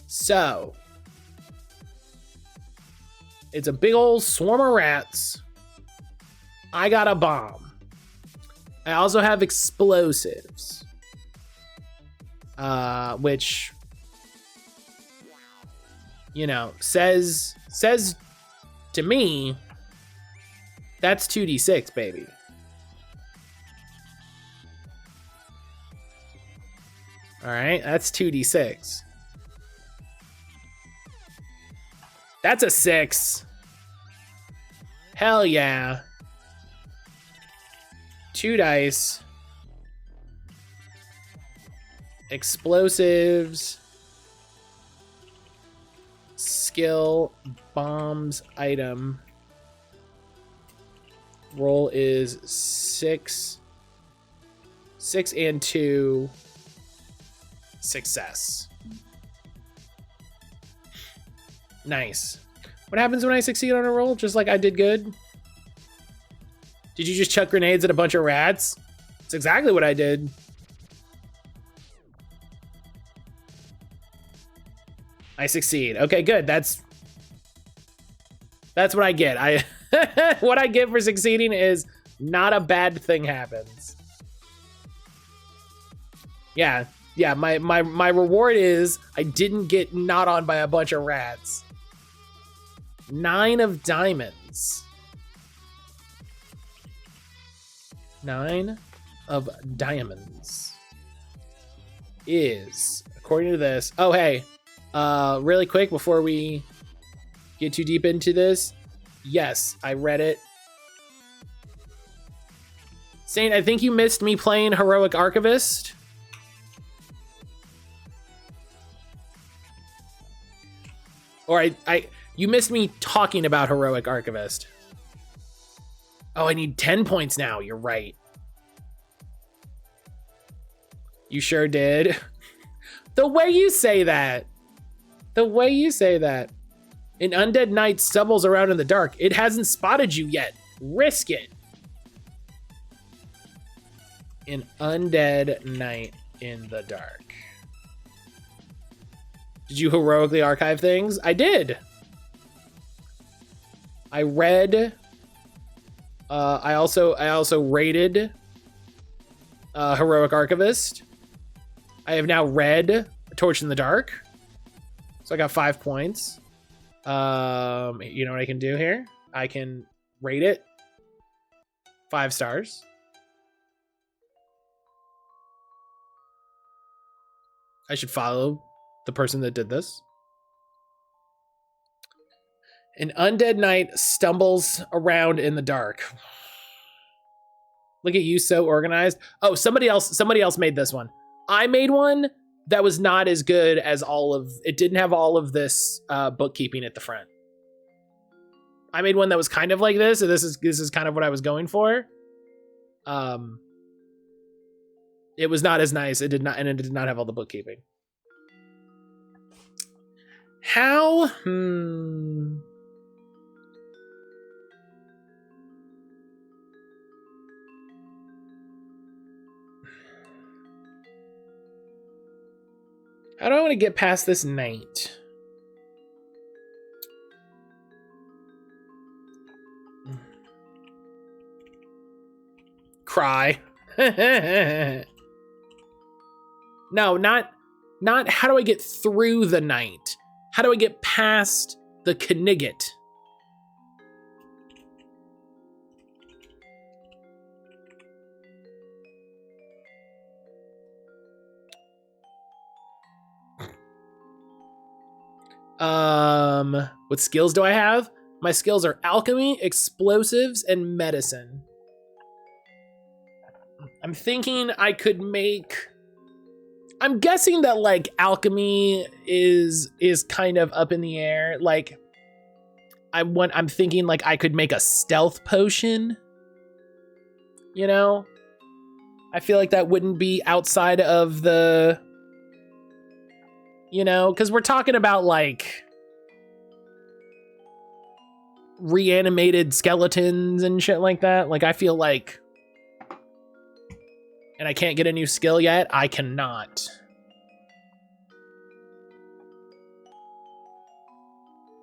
So, it's a big old swarm of rats. I got a bomb. I also have explosives. Which, says to me, that's 2d6, baby. All right, that's 2d6. That's a 6. Hell yeah. 2 dice. Explosives. Skill. Bombs. Item. Roll is 6. 6 and 2. Success. Nice. What happens when I succeed on a roll? Just like I did good? Did you just chuck grenades at a bunch of rats? That's exactly what I did. I succeed. Okay, good. That's what I get. What I get for succeeding is not a bad thing happens. Yeah. Yeah, my reward is I didn't get gnawed on by a bunch of rats. 9 of diamonds. 9 of diamonds is, according to this. Oh, hey, really quick before we get too deep into this. Yes, I read it. Saint, I think you missed me playing Heroic Archivist. Or you missed me talking about Heroic Archivist. Oh, I need 10 points now. You're right. You sure did. The way you say that. The way you say that. An undead knight stumbles around in the dark. It hasn't spotted you yet. Risk it. An undead knight in the dark. Did you heroically archive things? I did. I read. I also rated Heroic Archivist. I have now read Torch in the Dark. So I got 5 points. You know what I can do here? I can rate it 5 stars. I should follow the person that did this. An undead knight stumbles around in the dark. Look at you, so organized. Oh, somebody else made this one. I made one that was not as good as it didn't have all of this bookkeeping at the front. I made one that was kind of like this, and this is kind of what I was going for. It was not as nice. It did not have all the bookkeeping. How? How do I want to get past this night? Cry. No, not how do I get through the night? How do I get past the Knigget? What skills do I have? My skills are alchemy, explosives, and medicine. I'm thinking I could make... I'm guessing that like alchemy is kind of up in the air. Like I'm thinking like I could make a stealth potion. You know? I feel like that wouldn't be outside of the... You know, because we're talking about like reanimated skeletons and shit like that. Like I feel like, and I can't get a new skill yet. I cannot.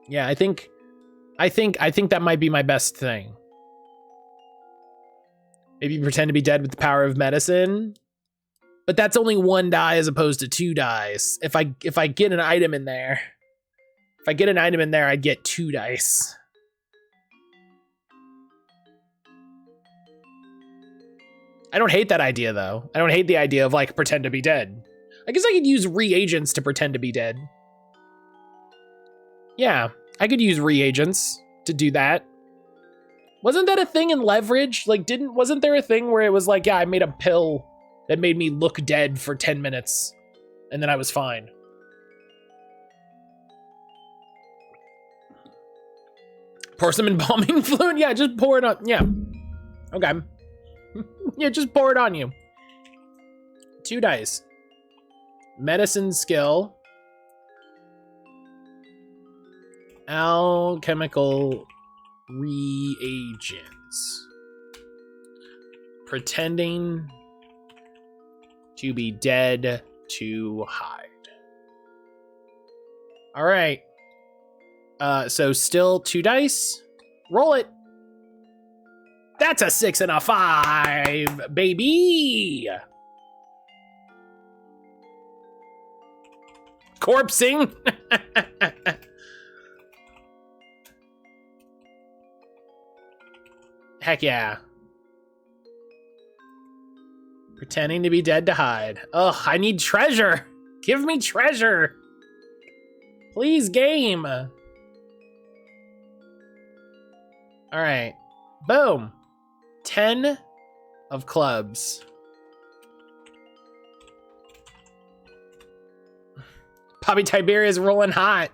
Yeah, I think that might be my best thing. Maybe pretend to be dead with the power of medicine. But that's only 1 die as opposed to 2 dice. If I get an item in there, I'd get 2 dice. I don't hate that idea though. I don't hate the idea of like pretend to be dead. I guess I could use reagents to pretend to be dead. Yeah, I could use reagents to do that. Wasn't that a thing in Leverage? Like wasn't there a thing where it was like, yeah, I made a pill that made me look dead for 10 minutes, and then I was fine. Pour some embalming fluid? Yeah, just pour it on. Yeah. Okay. Yeah, just pour it on you. 2 dice. Medicine skill. Alchemical reagents. Pretending to be dead to hide. All right. So still 2 dice. Roll it. That's a 6 and a 5, baby. Corpsing. Heck yeah. Pretending to be dead to hide. Ugh, I need treasure. Give me treasure. Please, game. All right. Boom. 10 of clubs. Poppy Tiberia's rolling hot.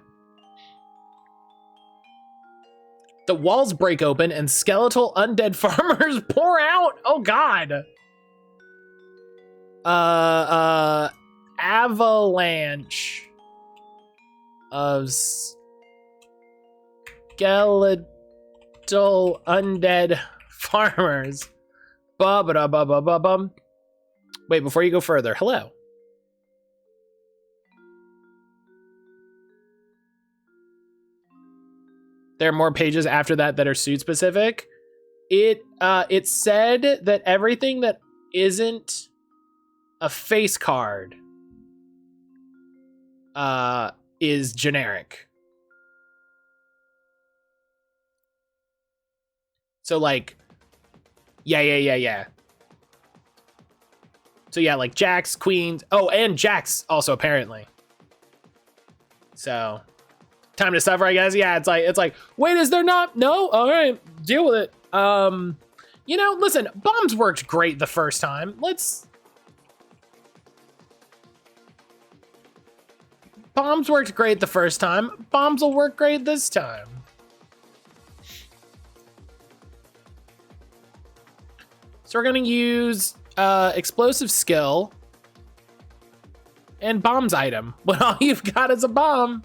The walls break open and skeletal undead farmers pour out. Oh God. Avalanche of skeletal undead farmers. Ba-ba-da-ba-ba-ba-bum. Wait, before you go further, hello. There are more pages after that are suit specific. It said that everything that isn't a face card is generic. So like, yeah. So yeah, like jacks, queens. Oh, and jacks also apparently. So time to suffer, I guess. Yeah, it's like, wait, is there not? No? All right, deal with it. You know, listen, bombs worked great the first time. Bombs worked great the first time. Bombs will work great this time. So we're gonna use explosive skill and bombs item when all you've got is a bomb.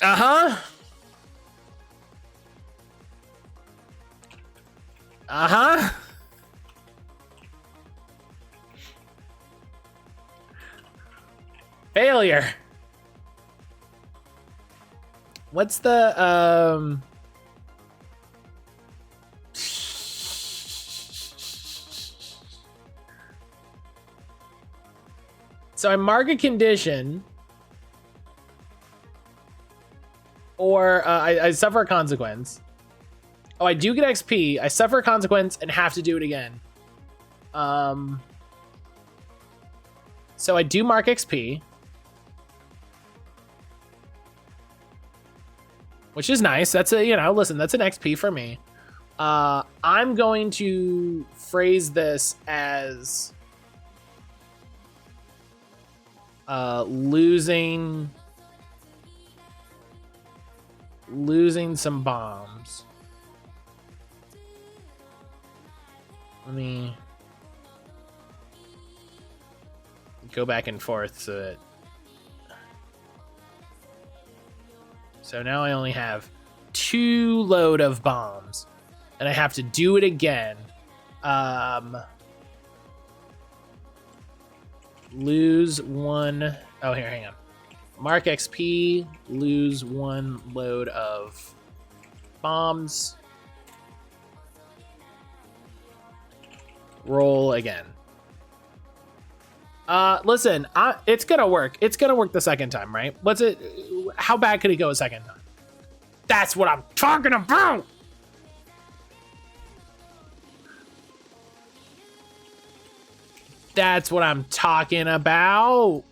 Uh-huh. Uh-huh. Failure. What's the so I mark a condition or I suffer a consequence. Oh, I do get XP. I suffer a consequence and have to do it again. So I do mark XP, which is nice. That's a, you know, listen, that's an XP for me. I'm going to phrase this as losing some bombs. Let me go back and forth so now I only have 2 load of bombs and I have to do it again. Lose 1. Oh, here, hang on. Mark XP, lose 1 load of bombs. Roll again. Listen, it's gonna work. It's gonna work the second time, right? How bad could it go a second time? That's what I'm talking about! That's what I'm talking about!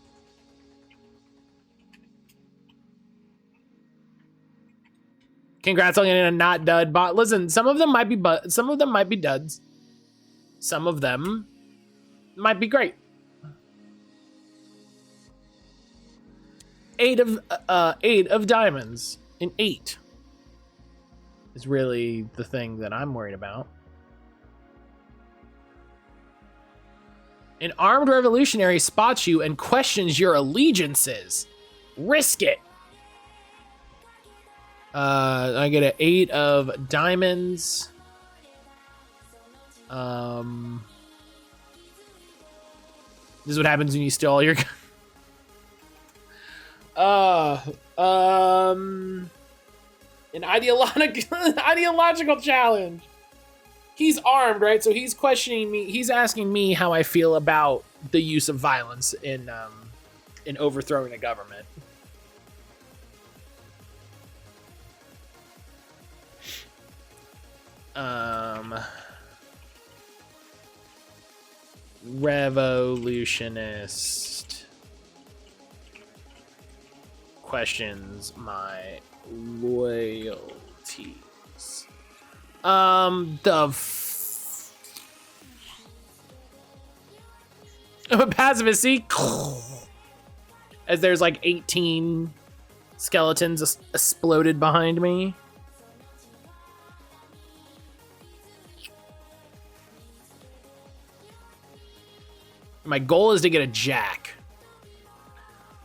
Congrats on getting a not dud bot. Listen, some of them might be duds. Some of them might be great. 8 of diamonds. An 8 is really the thing that I'm worried about. An armed revolutionary spots you and questions your allegiances. Risk it. I get an 8 of diamonds. This is what happens when you steal all your... an ideological challenge. He's armed, right? So he's questioning me. He's asking me how I feel about the use of violence in overthrowing a government. Revolutionist questions my loyalties. I'm a pacifist, see? As there's like 18 skeletons exploded behind me. My goal is to get a jack.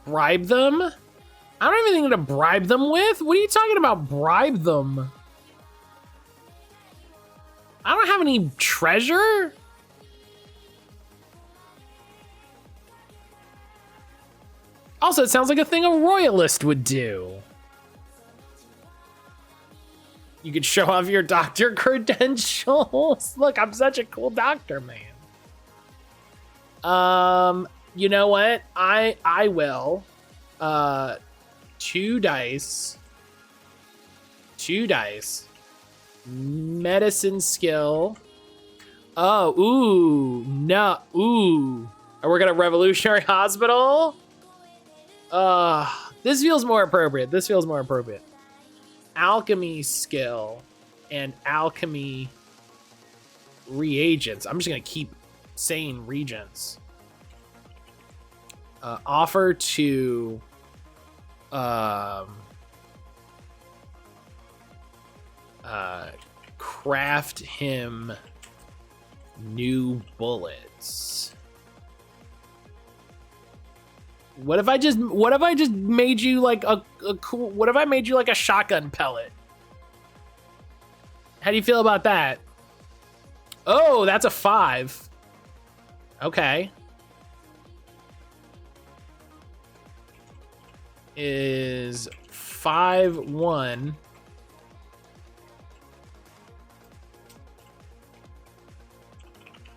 Bribe them? I don't have anything to bribe them with. What are you talking about, bribe them? I don't have any treasure. Also, it sounds like a thing a royalist would do. You could show off your doctor credentials. Look, I'm such a cool doctor, man. You know what? I will. 2 dice. 2 dice. Medicine skill. Oh, ooh, no, ooh. Are we gonna revolutionary hospital? This feels more appropriate. This feels more appropriate. Alchemy skill and alchemy reagents. I'm just gonna keep saying regents. Offer to craft him new bullets. What if I just made you like a cool, what if I made you like a shotgun pellet? How do you feel about that? Oh, that's a 5. Okay. Is 5-1.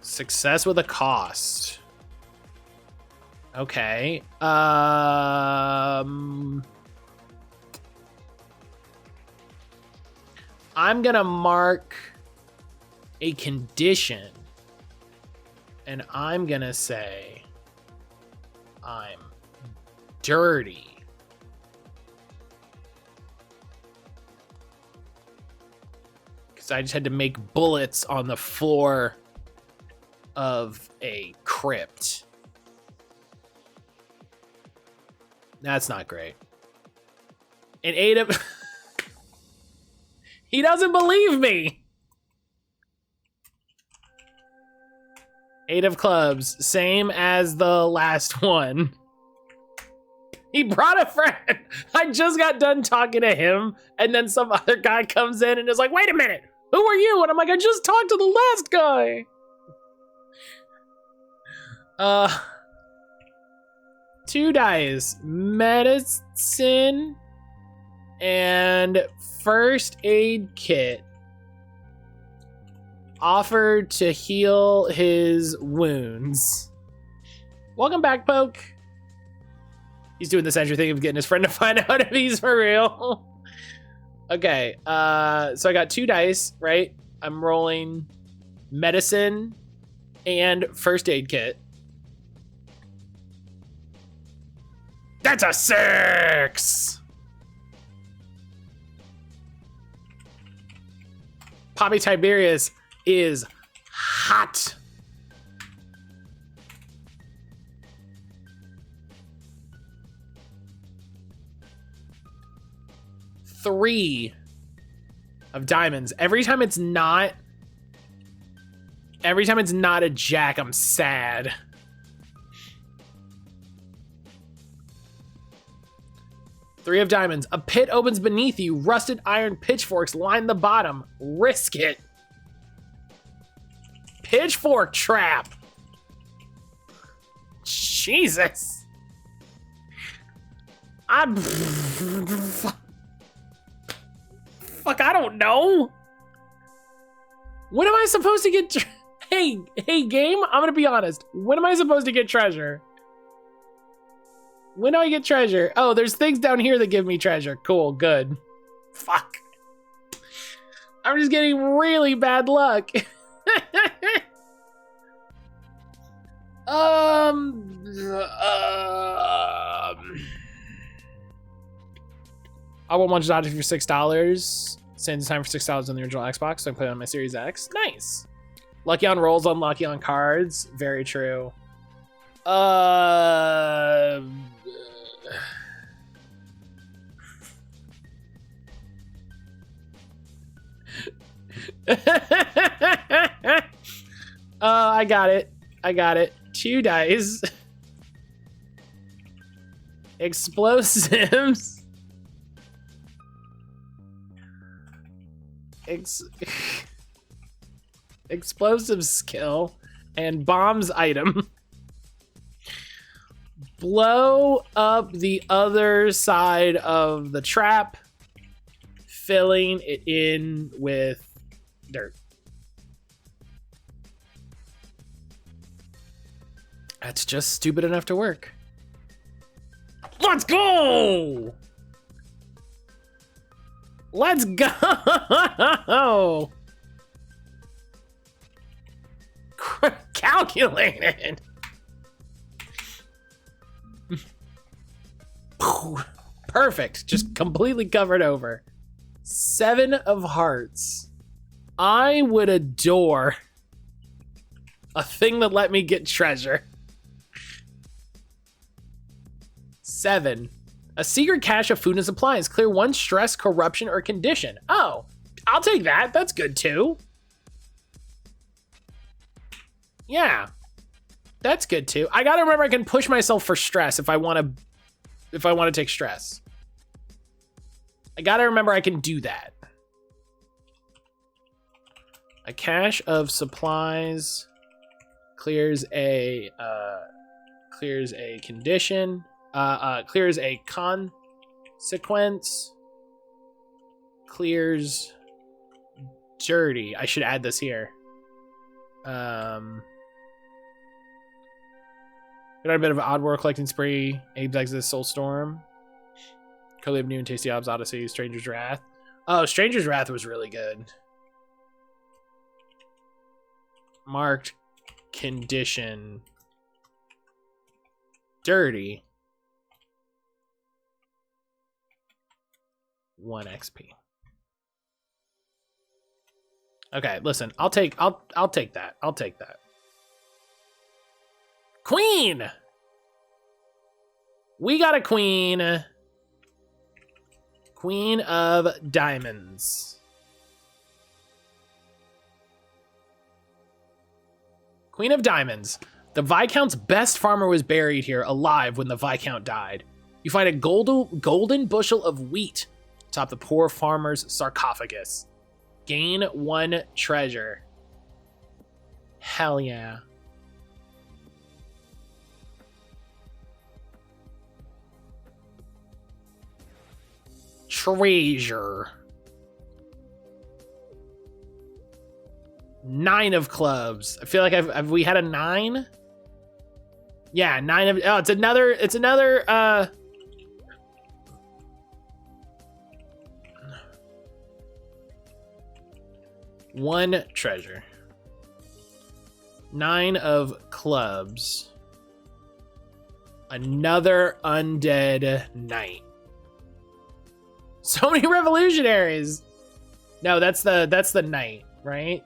Success with a cost. Okay. I'm gonna mark a condition, and I'm gonna say I'm dirty. Because I just had to make bullets on the floor of a crypt. That's not great. An 8 of... He doesn't believe me! 8 of clubs, same as the last one. He brought a friend. I just got done talking to him, and then some other guy comes in and is like, wait a minute, who are you? And I'm like, I just talked to the last guy. 2 dice, medicine and first aid kit. Offered to heal his wounds. Welcome back, Poke. He's doing the Sentry thing of getting his friend to find out if he's for real. Okay, so I got 2 dice, right? I'm rolling medicine and first aid kit. That's a 6! Poppy Tiberius is hot. 3 of diamonds. Every time it's not a jack, I'm sad. Three of diamonds. A pit opens beneath you. Rusted iron pitchforks line the bottom. Risk it. Pitchfork trap. Jesus. Fuck, I don't know. When am I supposed to get... Hey, game, I'm gonna be honest. When am I supposed to get treasure? When do I get treasure? Oh, there's things down here that give me treasure. Cool, good. Fuck. I'm just getting really bad luck. I want one Dodge for $6. Same time for $6 on the original Xbox, so I play on my Series X. Nice. Lucky on rolls, unlucky on cards. Very true. I got it. 2 dice. Explosives. Explosive skill and bombs item. Blow up the other side of the trap, filling it in with dirt. That's just stupid enough to work. Let's go! Let's go! Calculated. Perfect. Just completely covered over. 7 of hearts. I would adore a thing that let me get treasure. 7. A secret cache of food and supplies. Clear 1 stress, corruption, or condition. Oh, I'll take that. That's good too. Yeah, that's good too. I gotta remember I can push myself for stress if I want to take stress. I gotta remember I can do that. A cache of supplies clears a condition. Clears a consequence. Clears dirty. I should add this here. Got a bit of an odd world collecting spree. Abe's Exodus, Soulstorm. Curly of Noon, Tasty Obs, Odyssey, Stranger's Wrath. Oh, Stranger's Wrath was really good. Marked condition. Dirty. 1 XP. Okay, listen, I'll take that. I'll take that. Queen! We got a queen. Queen of diamonds. Queen of diamonds. The Viscount's best farmer was buried here alive when the Viscount died. You find a golden bushel of wheat atop the poor farmer's sarcophagus. Gain 1 treasure. Hell yeah. Treasure. 9 of clubs. I feel like have we had a 9? Yeah, 9 of... Oh, it's another... 1 treasure. 9 of clubs. Another undead knight. So many revolutionaries. No, that's the knight, right?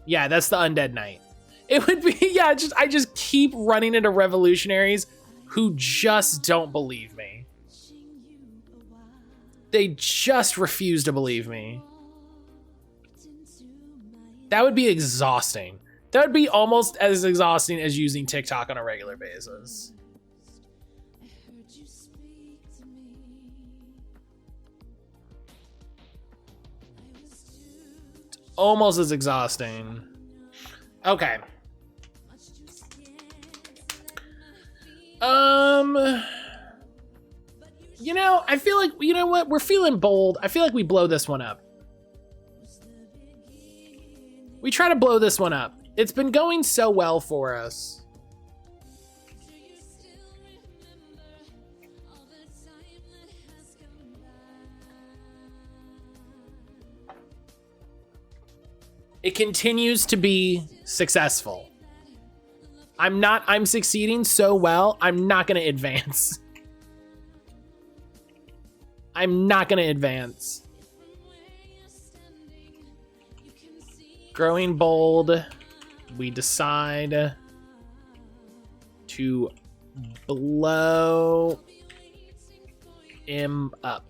Yeah, that's the undead knight. It would be, yeah, I just keep running into revolutionaries who just don't believe me. They just refuse to believe me. That would be exhausting. That would be almost as exhausting as using TikTok on a regular basis. Almost as exhausting. Okay. You know, I feel like, you know what? We're feeling bold. I feel like we blow this one up. We try to blow this one up. It's been going so well for us. It continues to be successful. I'm succeeding so well, I'm not gonna advance. I'm not gonna advance. Growing bold, we decide to blow him up.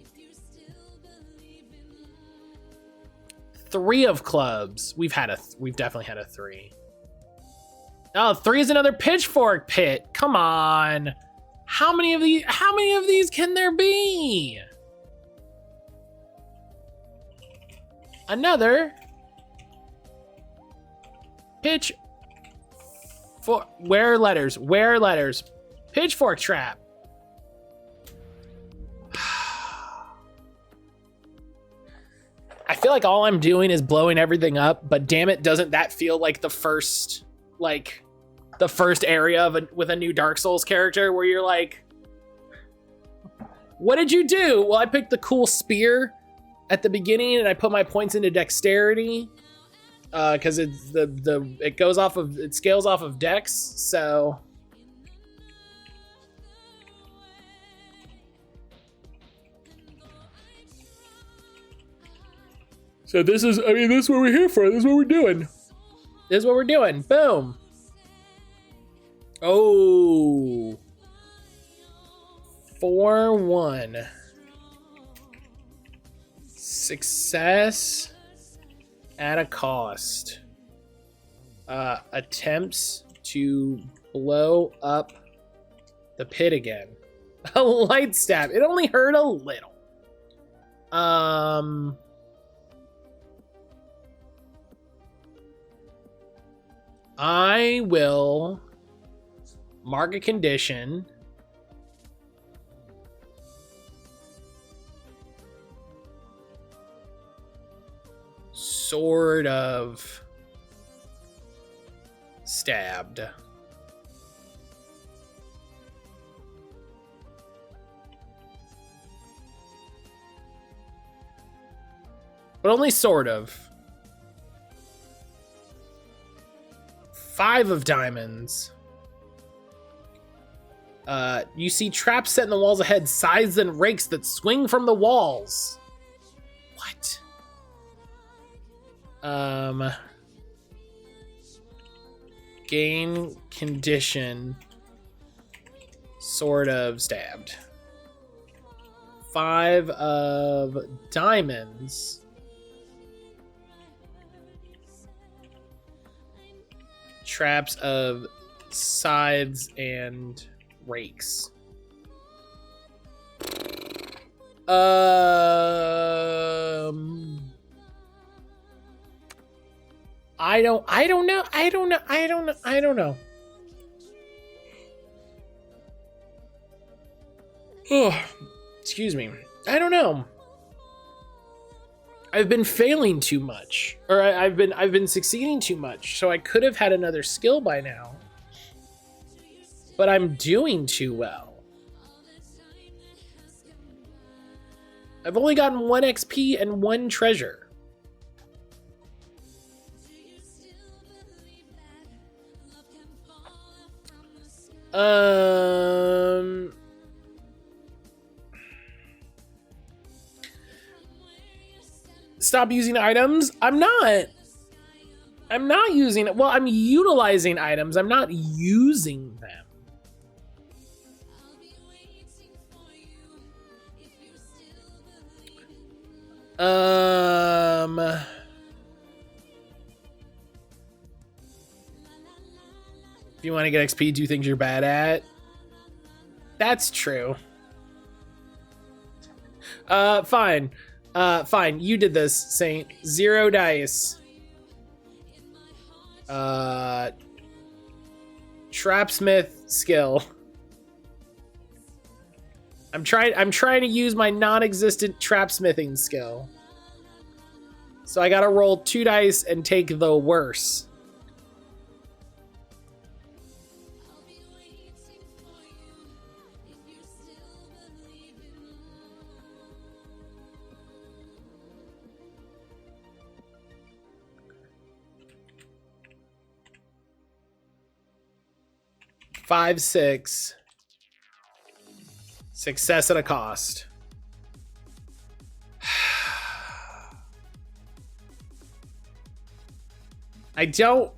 3 of clubs. We've definitely had a 3. Oh, 3 is another pitchfork pit. Come on. How many of these can there be? Another pitch for where letters? Pitchfork trap. I feel like all I'm doing is blowing everything up, but damn it, doesn't that feel like the first area with a new Dark Souls character where you're like, what did you do? Well, I picked the cool spear at the beginning and I put my points into dexterity because it scales off of dex, so this is what we're here for. This is what we're doing. Boom. Oh. 4-1. Success at a cost. Attempts to blow up the pit again. A light stab. It only hurt a little. I will mark a condition. Sort of stabbed. But only sort of. 5 of diamonds. You see traps set in the walls ahead, scythes and rakes that swing from the walls. What? Gain condition. Sort of stabbed. 5 of diamonds. Traps of scythes and rakes. I don't know. Oh, excuse me. I don't know. I've been failing too much, or I've been succeeding too much, so I could have had another skill by now. But I'm doing too well. I've only gotten 1 XP and 1 treasure. Stop using items? I'm not using it. Well, I'm utilizing items. I'm not using them. If you want to get XP, do things you're bad at. That's true. Fine. Fine. You did this, Saint. 0 dice. Trapsmith skill. I'm trying to use my non-existent trapsmithing skill. So I gotta roll 2 dice and take the worse. Five, 6. Success at a cost. I don't...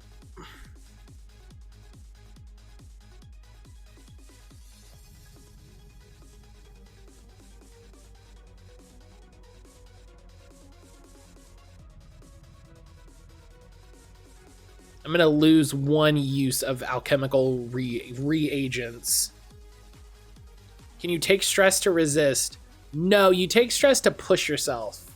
I'm gonna lose 1 use of alchemical reagents. Can you take stress to resist? No, you take stress to push yourself.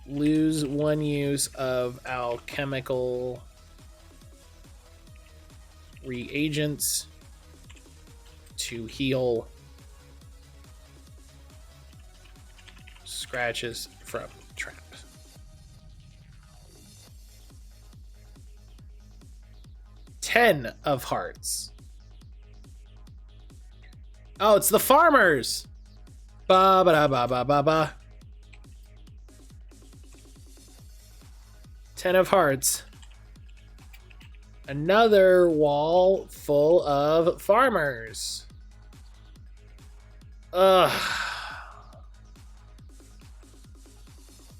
Lose 1 use of alchemical reagents to heal scratches from trap. Ten of hearts. Oh, it's the farmers. Ba ba da ba ba ba ba. 10 of hearts. Another wall full of farmers. Ugh.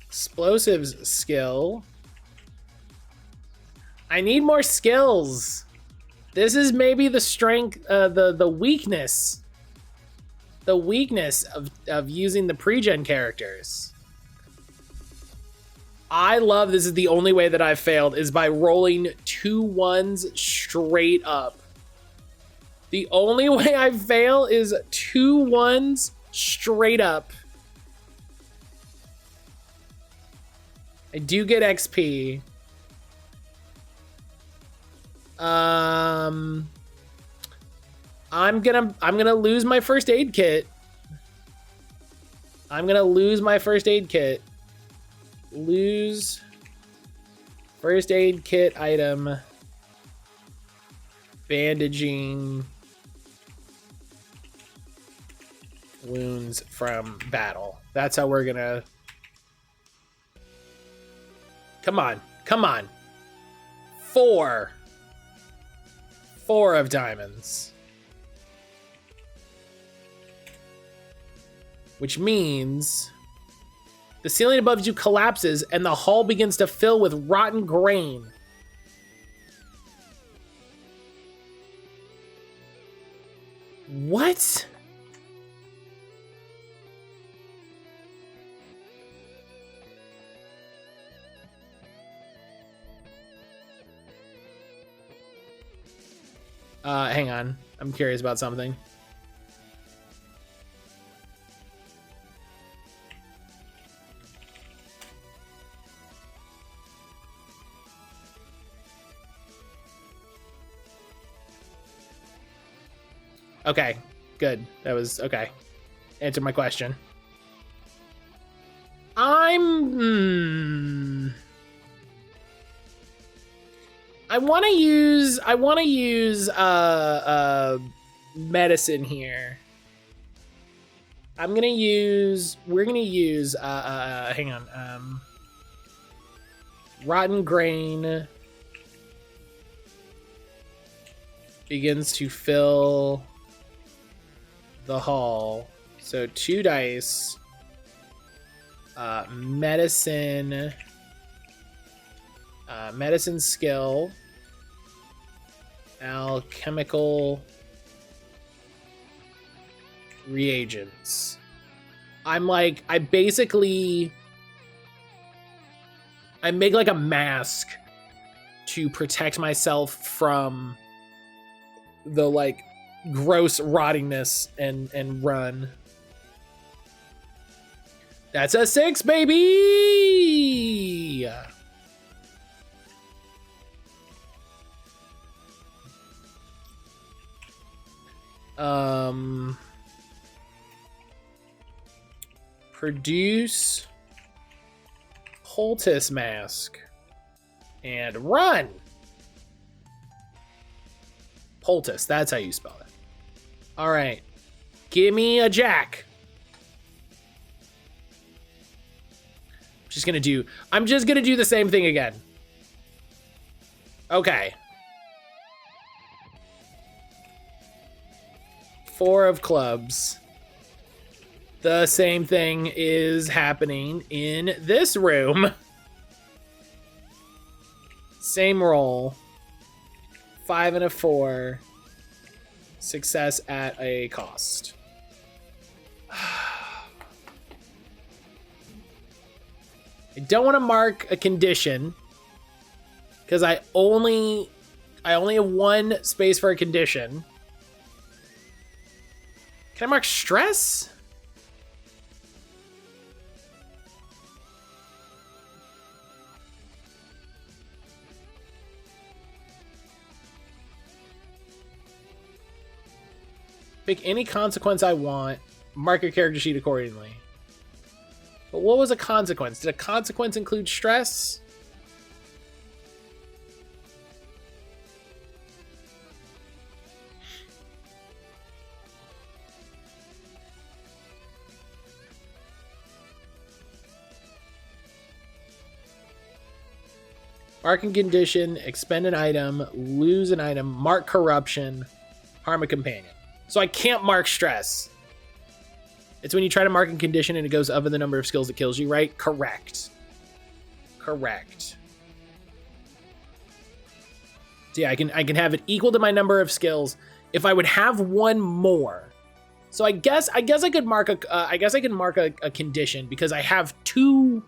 Explosives skill. I need more skills. This is maybe the strength, the weakness. The weakness of using the pre-gen characters. I love this is the only way that I've failed is by rolling 2 1s straight up. The only way I fail is 2 1s straight up. I do get XP. I'm gonna lose my first aid kit. Lose first aid kit item. Bandaging wounds from battle. That's how we're gonna... Come on. 4 of diamonds. Which means the ceiling above you collapses and the hall begins to fill with rotten grain. What? Hang on. I'm curious about something. Okay, good. That was okay. Answer my question. I want to use medicine here. We're gonna use hang on. Rotten grain begins to fill the hall. So 2 dice. Medicine skill. Alchemical reagents. I'm like, I make like a mask to protect myself from the like gross rottingness and run. That's a 6, baby! Produce poultice mask and run. Poultice, that's how you spell it. All right, give me a jack. I'm just gonna do the same thing again. Okay. 4 of clubs. The same thing is happening in this room. Same roll. 5 and a 4. Success at a cost. I don't want to mark a condition because I only have 1 space for a condition. Can I mark stress? Pick any consequence I want. Mark your character sheet accordingly. But what was a consequence? Did a consequence include stress? Mark and condition, expend an item, lose an item, mark corruption, harm a companion. So I can't mark stress. It's when you try to mark and condition and it goes up in the number of skills that kills you, right? Correct. Correct. So yeah, I can have it equal to my number of skills if I would have 1 more. So I guess I could mark a condition because I have 2.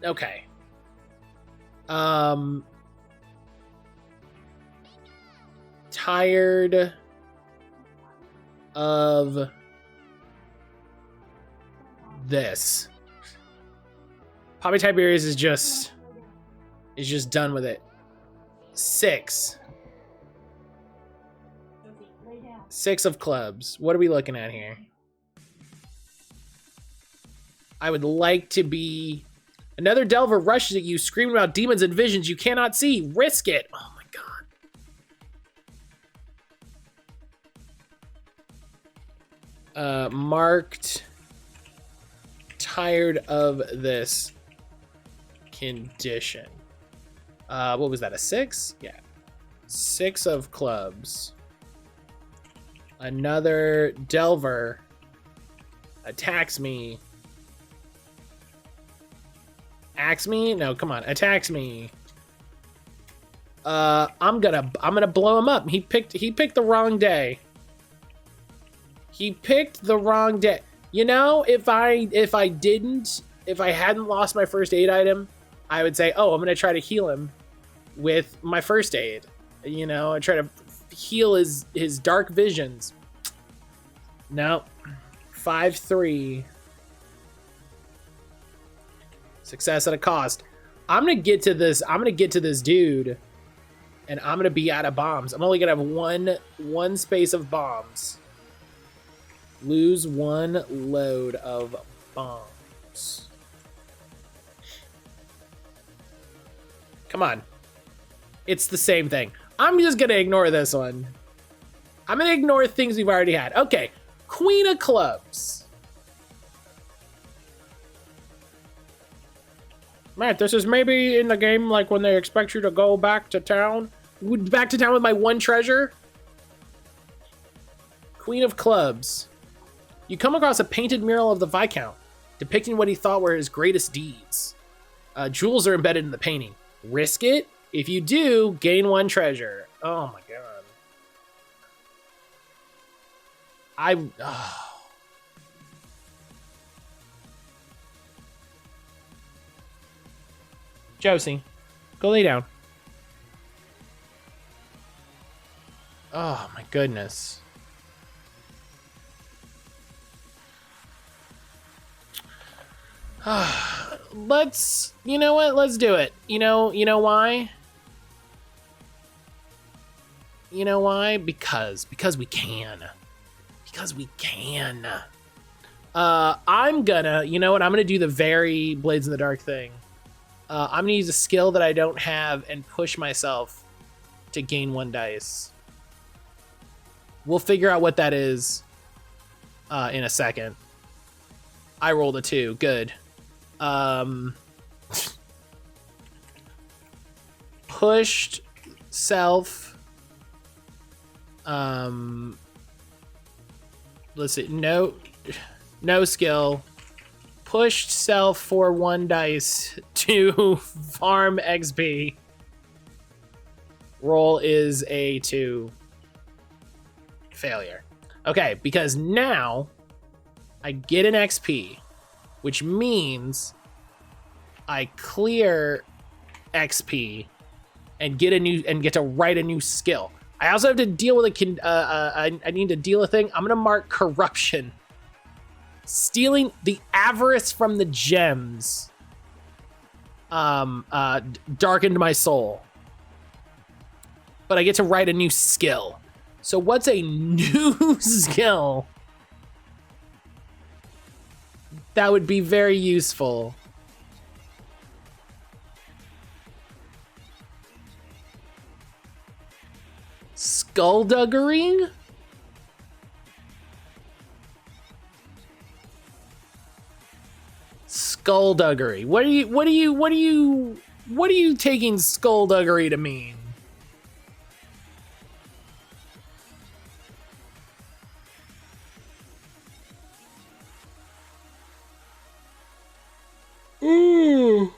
Okay. Tired of this. Poppy Tiberius is just done with it. 6. 6 of clubs. What are we looking at here? I would like to be... Another Delver rushes at you, screaming about demons and visions you cannot see. Risk it. Oh my god. Marked tired of this condition. What was that, a 6? Yeah. 6 of clubs. Another Delver attacks me. Axe me? No, come on. Attacks me. I'm gonna blow him up. He picked the wrong day. He picked the wrong day. You know, if I hadn't lost my first aid item, I would say, oh, I'm gonna try to heal him with my first aid. You know, I try to heal his dark visions. No. 5-3. Success at a cost. I'm gonna get to this dude, and I'm gonna be out of bombs. I'm only gonna have one space of bombs. Lose 1 load of bombs. Come on. It's the same thing. I'm just gonna ignore this one. I'm gonna ignore things we've already had. Okay, Queen of Clubs. Matt, this is maybe in the game like when they expect you to go back to town. Back to town with my 1 treasure. Queen of Clubs. You come across a painted mural of the Viscount, depicting what he thought were his greatest deeds. Jewels are embedded in the painting. Risk it? If you do, gain 1 treasure. Oh my god. Josie, go lay down. Oh my goodness. Let's, you know what? Let's do it. You know why? You know why? Because we can. Because we can. I'm gonna, you know what? I'm gonna do the very Blades in the Dark thing. I'm gonna use a skill that I don't have and push myself to gain 1 dice. We'll figure out what that is in a second. I rolled a 2. Good. Pushed self. Let's see. No skill. Pushed self for 1 dice to farm XP. Roll is a 2. Failure. Okay, because now I get an XP, which means I clear XP and get to write a new skill. I also have to deal with I need to deal with a thing. I'm gonna mark corruption. Stealing the avarice from the gems darkened my soul. But I get to write a new skill. So what's a new skill that would be very useful? Skullduggery? Skullduggery. What are you taking skullduggery to mean? Ooh.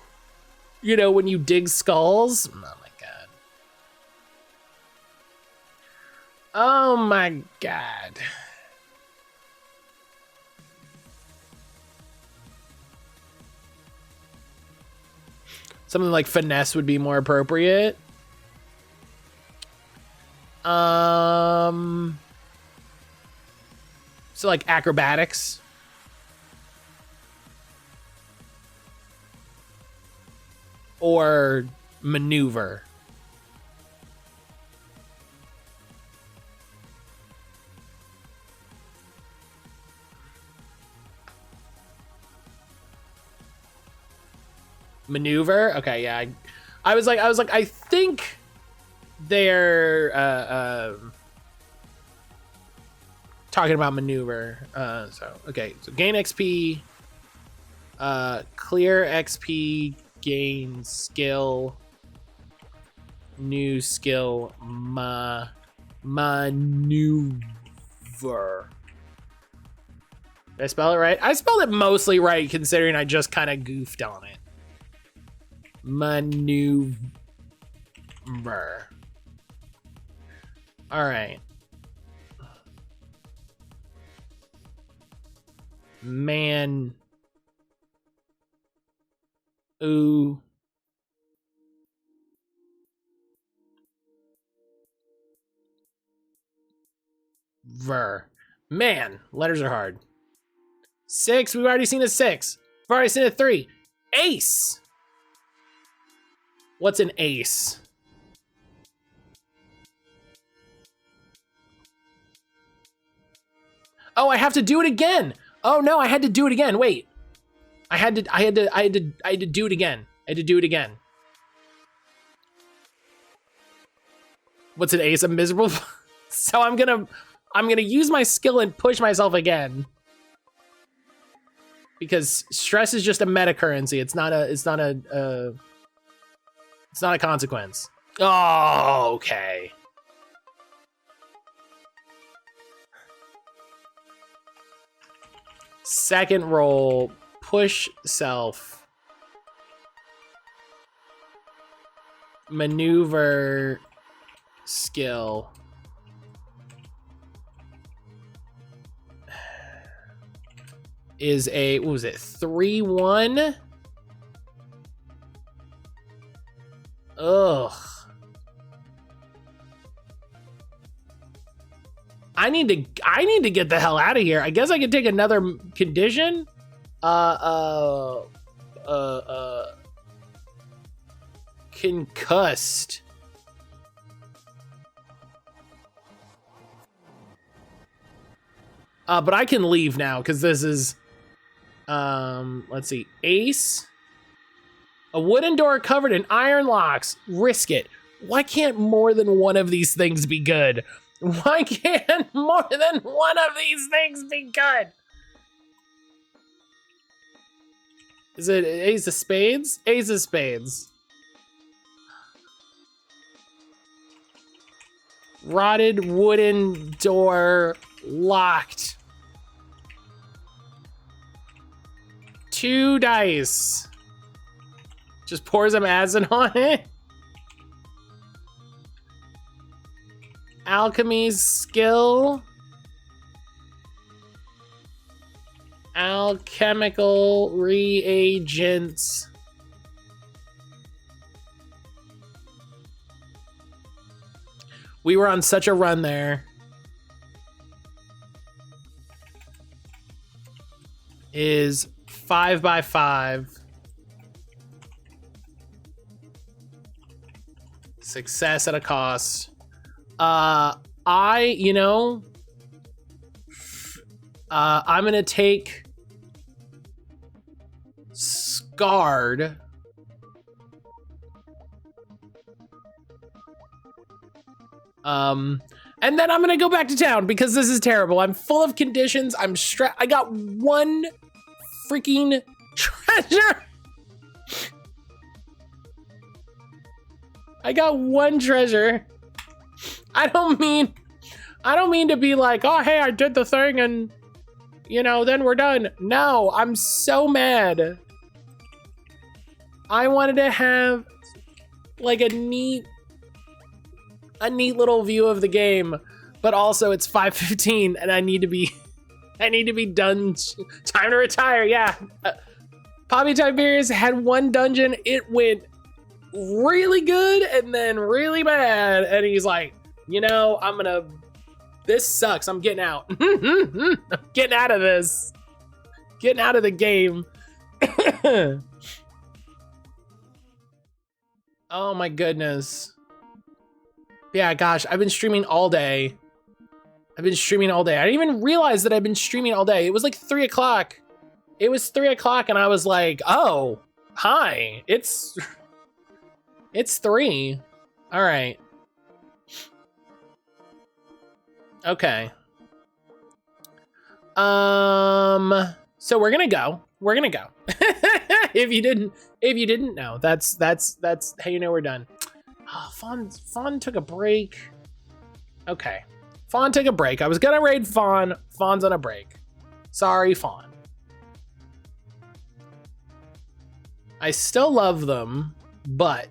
You know, when you dig skulls? Oh my god. Oh my god. Something like finesse would be more appropriate. So like acrobatics. Or maneuver. Maneuver? Okay, yeah. I was like, I think they're talking about maneuver. So gain XP, clear XP, gain skill, new skill, maneuver. Did I spell it right? I spelled it mostly right, considering I just kind of goofed on it. Maneuver. All right. Man. Ooh. Ver. Man, letters are hard. 6. We've already seen a 6. We've already seen a 3. Ace. What's an ace? Oh, I have to do it again. Oh no, I had to do it again. Wait. I had to do it again. I had to do it again. What's an ace? A miserable. So I'm gonna use my skill and push myself again. Because stress is just a meta currency. It's not a consequence. Oh, okay. Second roll, push self. Maneuver skill. is a, what was it, 3-1? Ugh. I need to get the hell out of here. I guess I could take another condition. Concussed. But I can leave now because this is, let's see, ace. A wooden door covered in iron locks. Risk it. Why can't more than one of these things be good? Why can't more than one of these things be good? Is it ace of spades? Ace of spades. Rotted wooden door locked. 2 dice. Just pour some acid on it. Alchemy skill. Alchemical reagents. We were on such a run there. Is 5x5. Success at a cost. I'm gonna take Scarred. And then I'm gonna go back to town because this is terrible. I'm full of conditions. I'm stressed. I got 1 freaking treasure. I got 1 treasure. I don't mean to be like, oh, hey, I did the thing and, then we're done. No, I'm so mad. I wanted to have like a neat little view of the game, but also it's 5:15 and I need to be done. Time to retire. Yeah. Poppy Tiberius had 1 dungeon. It went really good and then really bad. And he's like, this sucks. I'm getting out. I'm getting out of this. Getting out of the game. Oh my goodness. Yeah, gosh, I've been streaming all day. I didn't even realize that I've been streaming all day. It was like 3 o'clock. It was 3 o'clock and I was like, oh, hi. It's 3. All right. Okay. So we're gonna go. If you didn't know, that's how you know we're done. Oh, Fawn took a break. Okay. Fawn took a break. I was gonna raid Fawn. Fawn's on a break. Sorry, Fawn. I still love them, but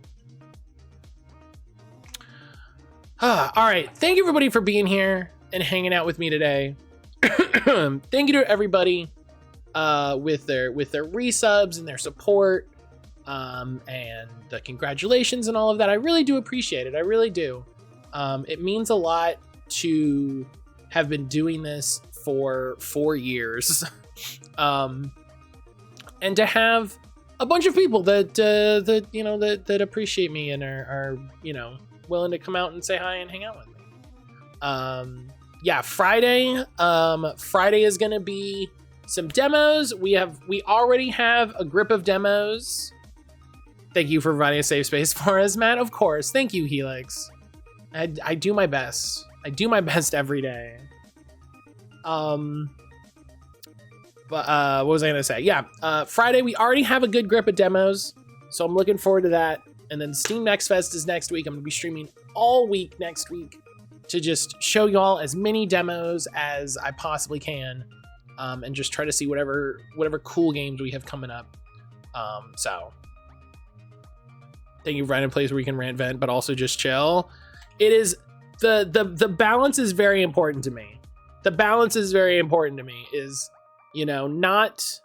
all right. Thank you everybody for being here and hanging out with me today. Thank you to everybody with their resubs and their support and the congratulations and all of that. I really do appreciate it. I really do. It means a lot to have been doing this for 4 years and to have a bunch of people that appreciate me and are willing to come out and say hi and hang out with me. Yeah, Friday is gonna be some demos. We already have a grip of demos. Thank you for providing a safe space for us, Matt. Of course. Thank you, Helix. I do my best. I do my best every day. But what was I gonna say? Yeah, Friday we already have a good grip of demos, so I'm looking forward to that. And then Steam Next Fest is next week. I'm gonna be streaming all week next week to just show y'all as many demos as I possibly can, and just try to see whatever cool games we have coming up. So thank you for finding a place where you can rant, vent, but also just chill. It is the balance is very important to me. The balance is very important to me. Is You know, not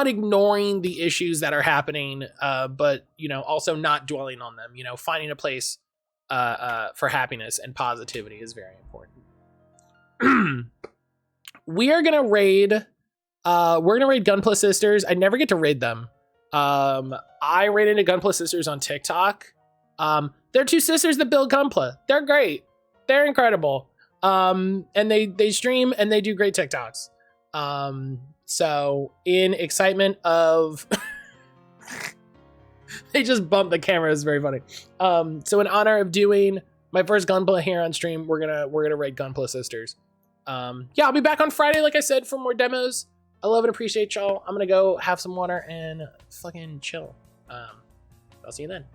ignoring the issues that are happening, but, you know, also not dwelling on them. You know, finding a place for happiness and positivity is very important. We're gonna raid Gunpla Sisters. I never get to raid them. I ran into Gunpla Sisters on TikTok. They're two sisters that build Gunpla. They're great. They're incredible. And they stream and they do great TikToks. So in excitement of they just bumped the camera. It's very funny. So in honor of doing my first Gunpla here on stream, we're gonna raid Gunpla Sisters. Yeah, I'll be back on Friday, like I said, for more demos. I love and appreciate y'all. I'm gonna go have some water and fucking chill. I'll see you then.